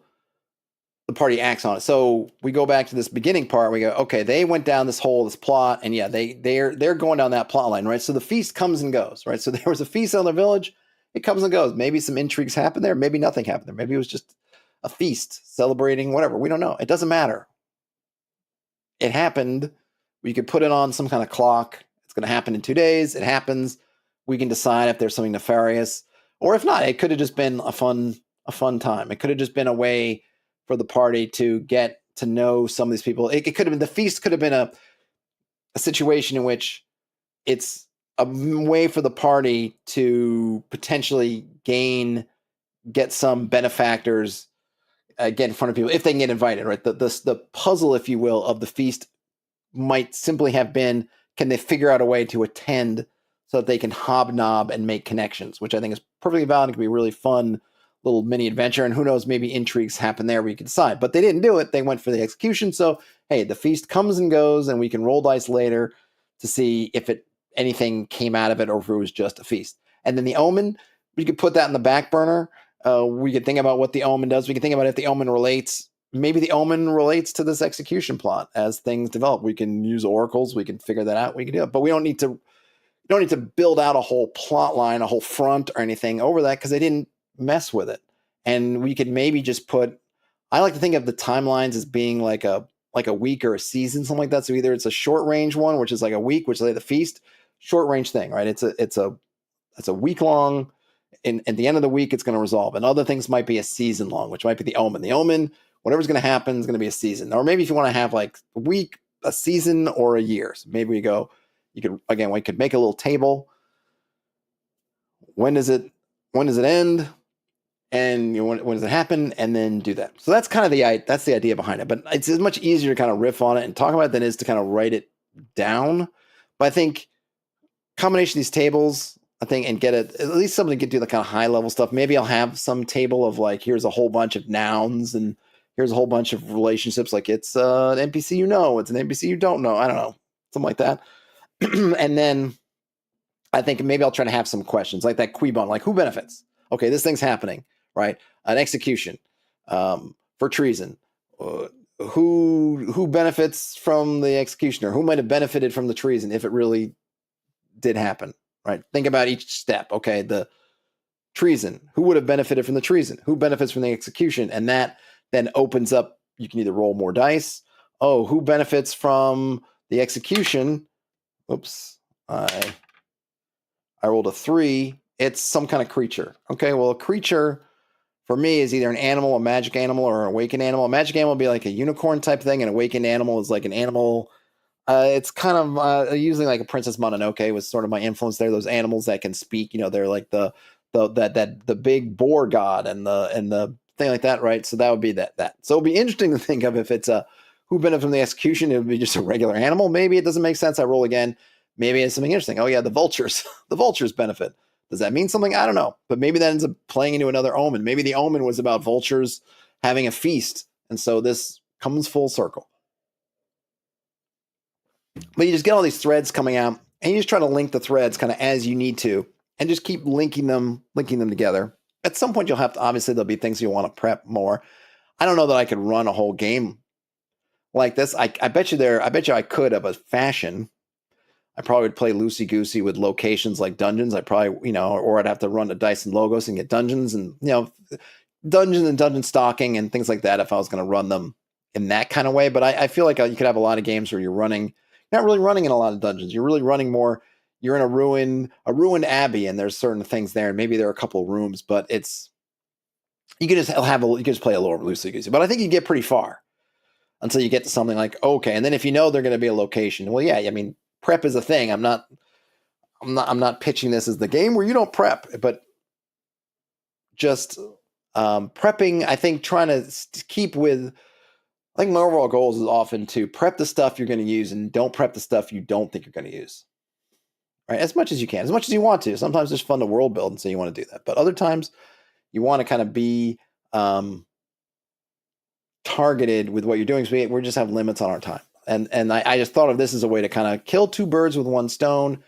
the party acts on it. So we go back to this beginning part. We go, okay, they went down this plot, and yeah, they're going down that plot line, right? So the feast comes and goes, right? So there was a feast on the village. It comes and goes. Maybe some intrigues happen there. Maybe nothing happened there. Maybe it was just a feast celebrating whatever. We don't know. It doesn't matter. It happened. We could put it on some kind of clock. It's going to happen in 2 days. It happens. We can decide if there's something nefarious, or if not, it could have just been a fun time. It could have just been a way for the party to get to know some of these people. It could have been, the feast could have been a situation in which it's a way for the party to potentially get some benefactors, get in front of people if they can get invited, right? The puzzle, if you will, of the feast might simply have been, can they figure out a way to attend so that they can hobnob and make connections, which I think is perfectly valid. It could be a really fun little mini adventure, and who knows, maybe intrigues happen there where you can decide. But they didn't do it. They went for the execution. So, hey, the feast comes and goes, and we can roll dice later to see if anything came out of it or if it was just a feast. And then the omen, we could put that in the back burner. We could think about what the omen does. We could think about if the omen relates. Maybe the omen relates to this execution plot as things develop. We can use oracles. We can figure that out. We can do it. But we don't need to build out a whole plot line, a whole front or anything over that, because they didn't mess with it. And we could maybe just I like to think of the timelines as being like a week or a season, something like that. So either it's a short range one, which is like a week, which is like the feast, short range thing, right? It's a week long. And at the end of the week, it's going to resolve. And other things might be a season long, which might be the omen. The omen, whatever's going to happen is going to be a season. Or maybe if you want to have like a week, a season, or a year. So maybe we could make a little table. When does it end? And when does it happen? And then do that. So that's kind of the idea behind it. But it's much easier to kind of riff on it and talk about it than it is to kind of write it down. But I think combination of these tables, and get it, at least somebody could do the kind of high level stuff. Maybe I'll have some table of like, here's a whole bunch of nouns and here's a whole bunch of relationships. Like it's an NPC it's an NPC you don't know. I don't know, something like that. And then I think maybe I'll try to have some questions like that Quibon, like who benefits? Okay, this thing's happening, right? An execution for treason. Who benefits from the executioner? Who might have benefited from the treason if it really did happen? Right. Think about each step. Okay. The treason. Who would have benefited from the treason? Who benefits from the execution? And that then opens up. You can either roll more dice. Oh, who benefits from the execution? Oops. I rolled a 3. It's some kind of creature. Okay. Well, a creature for me is either an animal, a magic animal, or an awakened animal. A magic animal would be like a unicorn type thing. An awakened animal is like an animal. It's kind of usually like a Princess Mononoke was sort of my influence there. Those animals that can speak, they're like the big boar god and the thing like that, right? So that would be that. So it'd be interesting to think of if it's who benefits from the execution. It would be just a regular animal. Maybe it doesn't make sense. I roll again. Maybe it's something interesting. Oh yeah, the vultures. The vultures benefit. Does that mean something? I don't know. But maybe that ends up playing into another omen. Maybe the omen was about vultures having a feast, and so this comes full circle. But you just get all these threads coming out, and you just try to link the threads kind of as you need to, and just keep linking them together. At some point, you'll have to, obviously, there'll be things you want to prep more. I don't know that I could run a whole game like this. I bet you I could of a fashion. I probably would play loosey-goosey with locations like dungeons. I probably, or I'd have to run a Dice and Logos and get dungeons and, dungeons and dungeon stocking and things like that if I was going to run them in that kind of way. But I feel like you could have a lot of games where you're not really running in a lot of dungeons. You're really running more, you're in a ruined abbey, and there's certain things there, and maybe there are a couple of rooms, but you can just play a little loosey goosey. But I think you get pretty far until you get to something like, okay, and then if you know they're going to be a location, well, yeah, I mean, prep is a thing. I'm not pitching this as the game where you don't prep, but just prepping. I think trying to keep with. I think my overall goals is often to prep the stuff you're going to use and don't prep the stuff you don't think you're going to use. Right, as much as you can, as much as you want to. Sometimes it's fun to world build, and so you want to do that. But other times, you want to kind of be targeted with what you're doing. So we just have limits on our time. And I just thought of this as a way to kind of kill two birds with one stone,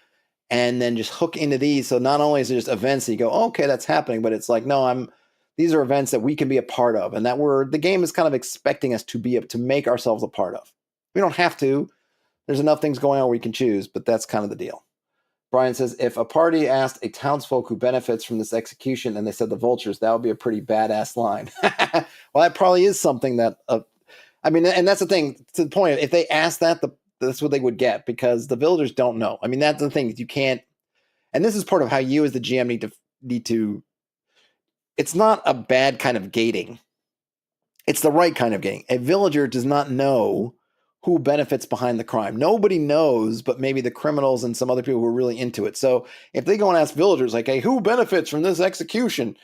and then just hook into these. So not only is it just events that you go, oh, okay, that's happening, but it's like, no, these are events that we can be a part of, and that the game is kind of expecting us to make ourselves a part of. We don't have to. There's enough things going on where we can choose, but that's kind of the deal. Brian says, if a party asked a townsfolk who benefits from this execution and they said the vultures, that would be a pretty badass line. Well, that probably is something that, I mean, and that's the thing, to the point, if they ask that, that's what they would get, because the villagers don't know. I mean, that's the thing, you can't, and this is part of how you as the GM need to, it's not a bad kind of gating. It's the right kind of gating. A villager does not know who benefits behind the crime. Nobody knows, but maybe the criminals and some other people who are really into it. So if they go and ask villagers, like, hey, who benefits from this execution?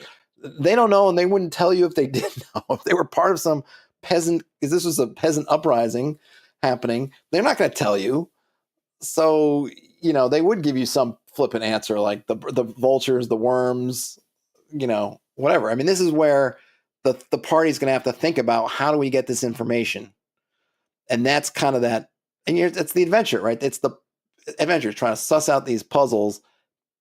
They don't know, and they wouldn't tell you if they did know. If they were part of some peasant, because this was a peasant uprising happening, they're not going to tell you. So, they would give you some flippant answer, like the vultures, the worms, whatever. I mean, this is where the party's going to have to think about, how do we get this information? And that's kind of that. And it's the adventure, right? It's the adventure, trying to suss out these puzzles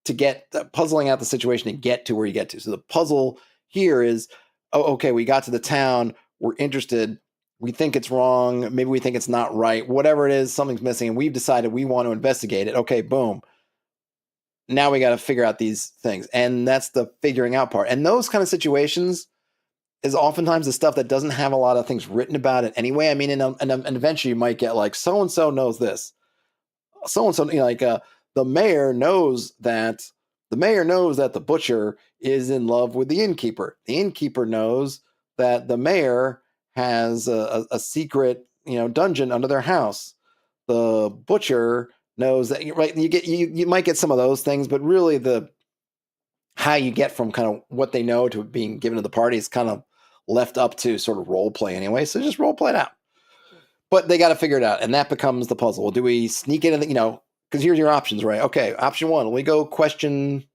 to get puzzling out the situation and get to where you get to. So the puzzle here is, oh, okay, we got to the town. We're interested. We think it's wrong. Maybe we think it's not right. Whatever it is, something's missing. And we've decided we want to investigate it. Okay, boom. Now we got to figure out these things. And that's the figuring out part. And those kind of situations is oftentimes the stuff that doesn't have a lot of things written about it anyway. I mean, in an adventure, you might get like, so-and-so knows this. So-and-so, the mayor knows that the butcher is in love with the innkeeper. The innkeeper knows that the mayor has a secret, dungeon under their house. The butcher knows that, right? You might get some of those things, but really how you get from kind of what they know to being given to the party is kind of left up to sort of role play anyway. So just role play it out. But they got to figure it out, and that becomes the puzzle. Do we sneak in, because here's your options, right? Okay, option one, we go question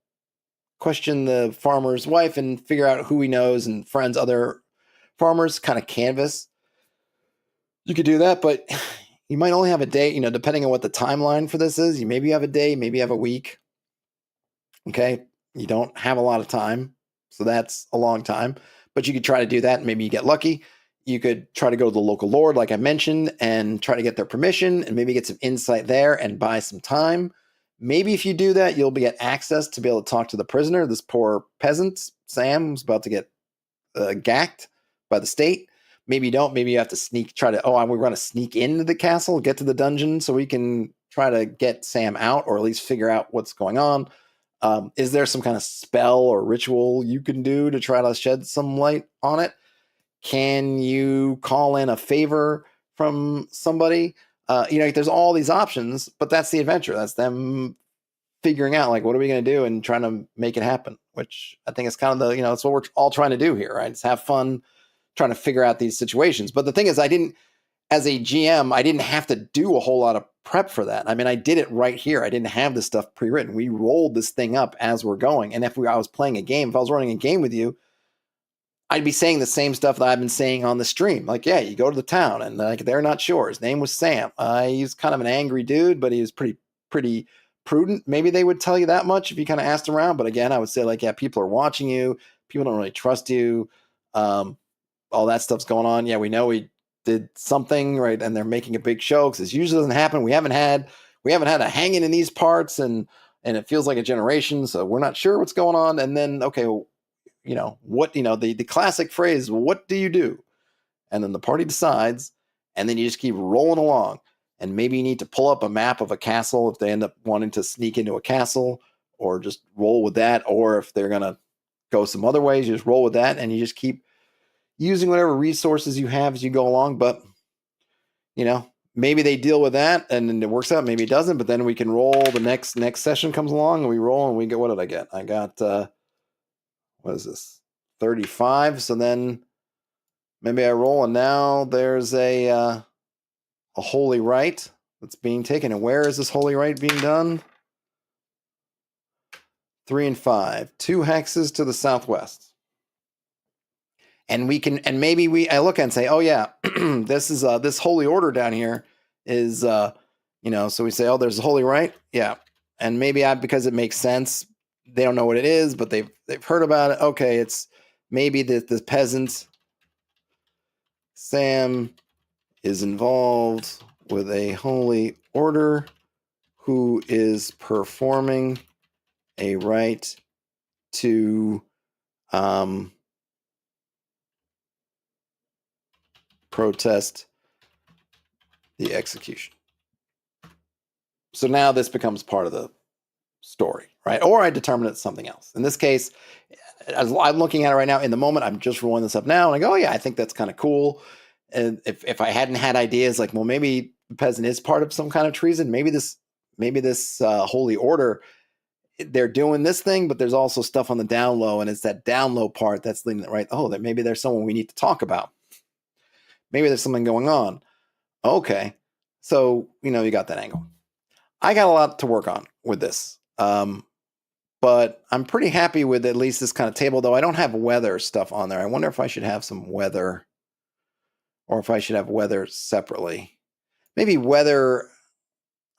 the farmer's wife and figure out who he knows and friends, other farmers, kind of canvas. You could do that, but you might only have a day, depending on what the timeline for this is. Maybe you have a day, maybe you have a week. Okay, you don't have a lot of time, so that's a long time. But you could try to do that, and maybe you get lucky. You could try to go to the local lord, like I mentioned, and try to get their permission and maybe get some insight there and buy some time. Maybe if you do that, you'll get access to be able to talk to the prisoner, this poor peasant, Sam, who's about to get gacked by the state. Maybe you don't. Maybe you have to we're going to sneak into the castle, get to the dungeon so we can try to get Sam out, or at least figure out what's going on. Is there some kind of spell or ritual you can do to try to shed some light on it? Can you call in a favor from somebody? There's all these options, but that's the adventure. That's them figuring out, like, what are we going to do and trying to make it happen, which I think is kind of it's what we're all trying to do here, right? It's have fun trying to figure out these situations. But the thing is, as a GM, I didn't have to do a whole lot of prep for that. I mean, I did it right here. I didn't have this stuff pre-written. We rolled this thing up as we're going. And if I was playing a game, if I was running a game with you, I'd be saying the same stuff that I've been saying on the stream. Like, yeah, you go to the town, and they're not sure. His name was Sam. He's kind of an angry dude, but he was pretty prudent. Maybe they would tell you that much if you kind of asked around. But again, I would say, like, yeah, people are watching you. People don't really trust you. All that stuff's going on. Yeah, we know we did something, right? And they're making a big show because this usually doesn't happen. We haven't had a hanging in these parts, and it feels like a generation. So we're not sure what's going on. And then, okay, well, the classic phrase, what do you do? And then the party decides, and then you just keep rolling along. and maybe you need to pull up a map of a castle if they end up wanting to sneak into a castle, or just roll with that. Or if they're going to go some other ways, you just roll with that, and you just keep using whatever resources you have as you go along. But, maybe they deal with that and then it works out. Maybe it doesn't, but then we can roll. The next session comes along and we roll and we get, what did I get? I got, what is this? 35. So then maybe I roll and now there's a holy rite that's being taken. And where is this holy rite being done? 3 and 5, 2 hexes to the southwest. And we can, and maybe I look and say, oh yeah, this is this holy order down here is, so we say, oh, there's a holy rite. Yeah. And maybe because it makes sense. They don't know what it is, but they've heard about it. Okay. It's maybe the peasant Sam is involved with a holy order who is performing a rite to, protest the execution. So now this becomes part of the story, right? Or I determine it's something else. In this case, as I'm looking at it right now, in the moment, I'm just rolling this up now, and I go, oh yeah, I think that's kind of cool. And if I hadn't had ideas like, well, maybe the peasant is part of some kind of treason, maybe this holy order, they're doing this thing, but there's also stuff on the down low, and it's that down low part that's leading it right. Oh, that maybe there's someone we need to talk about. Maybe there's something going on. Okay. So, you got that angle. I got a lot to work on with this. But I'm pretty happy with at least this kind of table, though I don't have weather stuff on there. I wonder if I should have some weather, or if I should have weather separately. Maybe weather,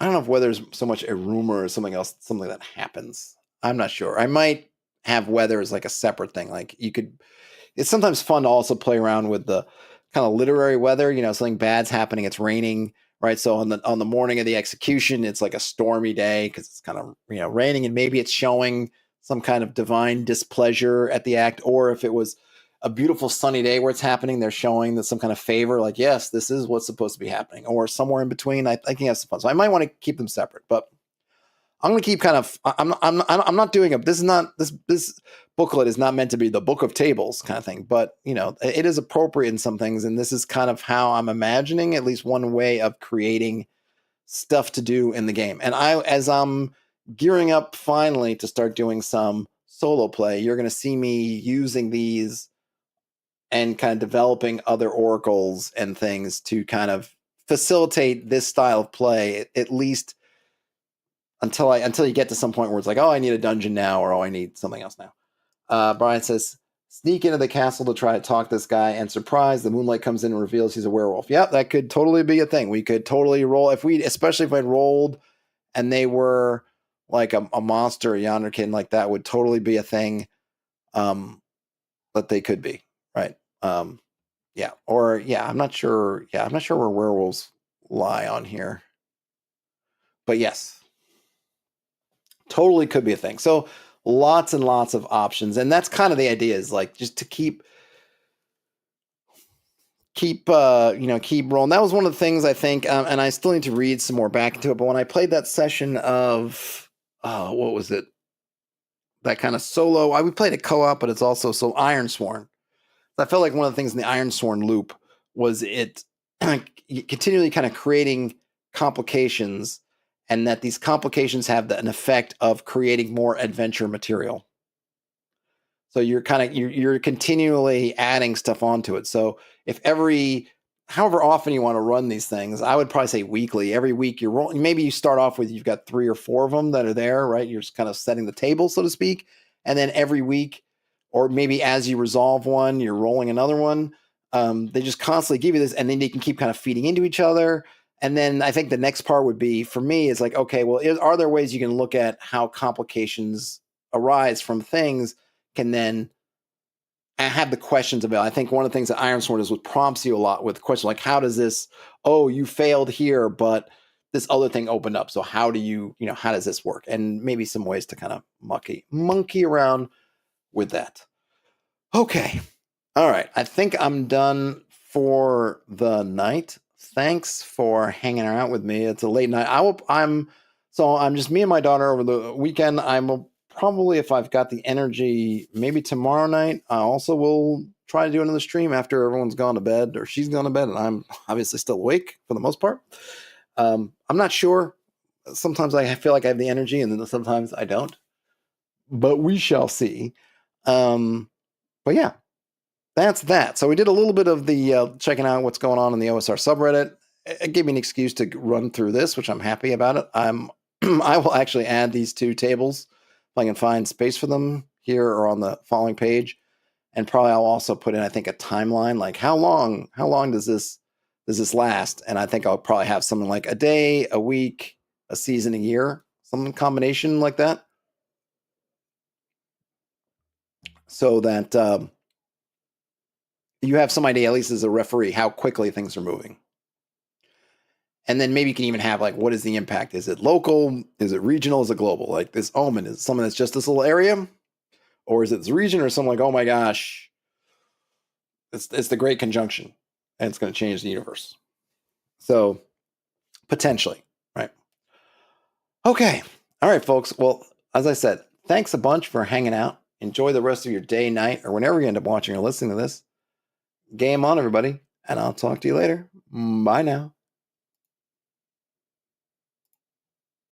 I don't know if weather is so much a rumor or something else, something that happens. I'm not sure. I might have weather as like a separate thing. Like it's sometimes fun to also play around with the kind of literary weather, something bad's happening, it's raining, right? So on the morning of the execution, it's like a stormy day because it's kind of, raining, and maybe it's showing some kind of divine displeasure at the act. Or if it was a beautiful sunny day where it's happening, they're showing that some kind of favor, like, yes, this is what's supposed to be happening, or somewhere in between. I can have some fun. So I might want to keep them separate, but I'm going to keep kind of, I'm not doing this booklet is not meant to be the book of tables kind of thing, but it is appropriate in some things. And this is kind of how I'm imagining at least one way of creating stuff to do in the game. And as I'm gearing up finally to start doing some solo play, you're going to see me using these and kind of developing other oracles and things to kind of facilitate this style of play, at least until you get to some point where it's like, oh, I need a dungeon now, or oh, I need something else now. Brian says, sneak into the castle to try to talk this guy, and surprise, the moonlight comes in and reveals he's a werewolf. Yep, that could totally be a thing. We could totally roll, especially if I'd rolled and they were like a monster, a Yonderkin, like that would totally be a thing that they could be, right? I'm not sure. Yeah, I'm not sure where werewolves lie on here. But yes, totally could be a thing. So lots and lots of options. And that's kind of the idea, is like just to keep rolling. That was one of the things I think, and I still need to read some more back into it. But when I played that session of, what was it? That kind of solo, we played a co-op, but it's also so Ironsworn. I felt like one of the things in the Ironsworn loop was it continually kind of creating complications, and that these complications have an effect of creating more adventure material. So you're continually adding stuff onto it. So if however often you want to run these things, I would probably say weekly. Every week you're rolling. Maybe you start off with, you've got 3 or 4 of them that are there, right? You're just kind of setting the table, so to speak. And then every week, or maybe as you resolve one, you're rolling another one. They just constantly give you this, and then they can keep kind of feeding into each other. And then I think the next part would be, for me, is like, okay, well, are there ways you can look at how complications arise from things, can then have the questions about. I think one of the things that Ironsworn is, what prompts you a lot with questions like, how does this, oh, you failed here, but this other thing opened up. So how do you, how does this work? And maybe some ways to kind of monkey around with that. Okay. All right. I think I'm done for the night, thanks for hanging out with me. It's a late night. I'm just me and my daughter over the weekend. I will probably, if I've got the energy, maybe tomorrow night. I also will try to do another stream after everyone's gone to bed or she's gone to bed, and I'm obviously still awake for the most part. I'm not sure. Sometimes I feel like I have the energy, and then sometimes I don't. But we shall see. But yeah, that's that. So we did a little bit of the checking out what's going on in the OSR subreddit. It gave me an excuse to run through this, which I'm happy about it. I will actually add these two tables if I can find space for them here or on the following page. And probably I'll also put in, I think, a timeline, like how long does this last? And I think I'll probably have something like a day, a week, a season, a year, some combination like that. So that you have some idea, at least as a referee, how quickly things are moving. And then maybe you can even have like, what is the impact? Is it local? Is it regional? Is it global? Like this omen, is something that's just this little area? Or is it this region, or something like, oh my gosh, it's the Great Conjunction and it's going to change the universe. So potentially, right? Okay. All right, folks. Well, as I said, thanks a bunch for hanging out. Enjoy the rest of your day, night, or whenever you end up watching or listening to this. Game on, everybody. And I'll talk to you later. Bye now.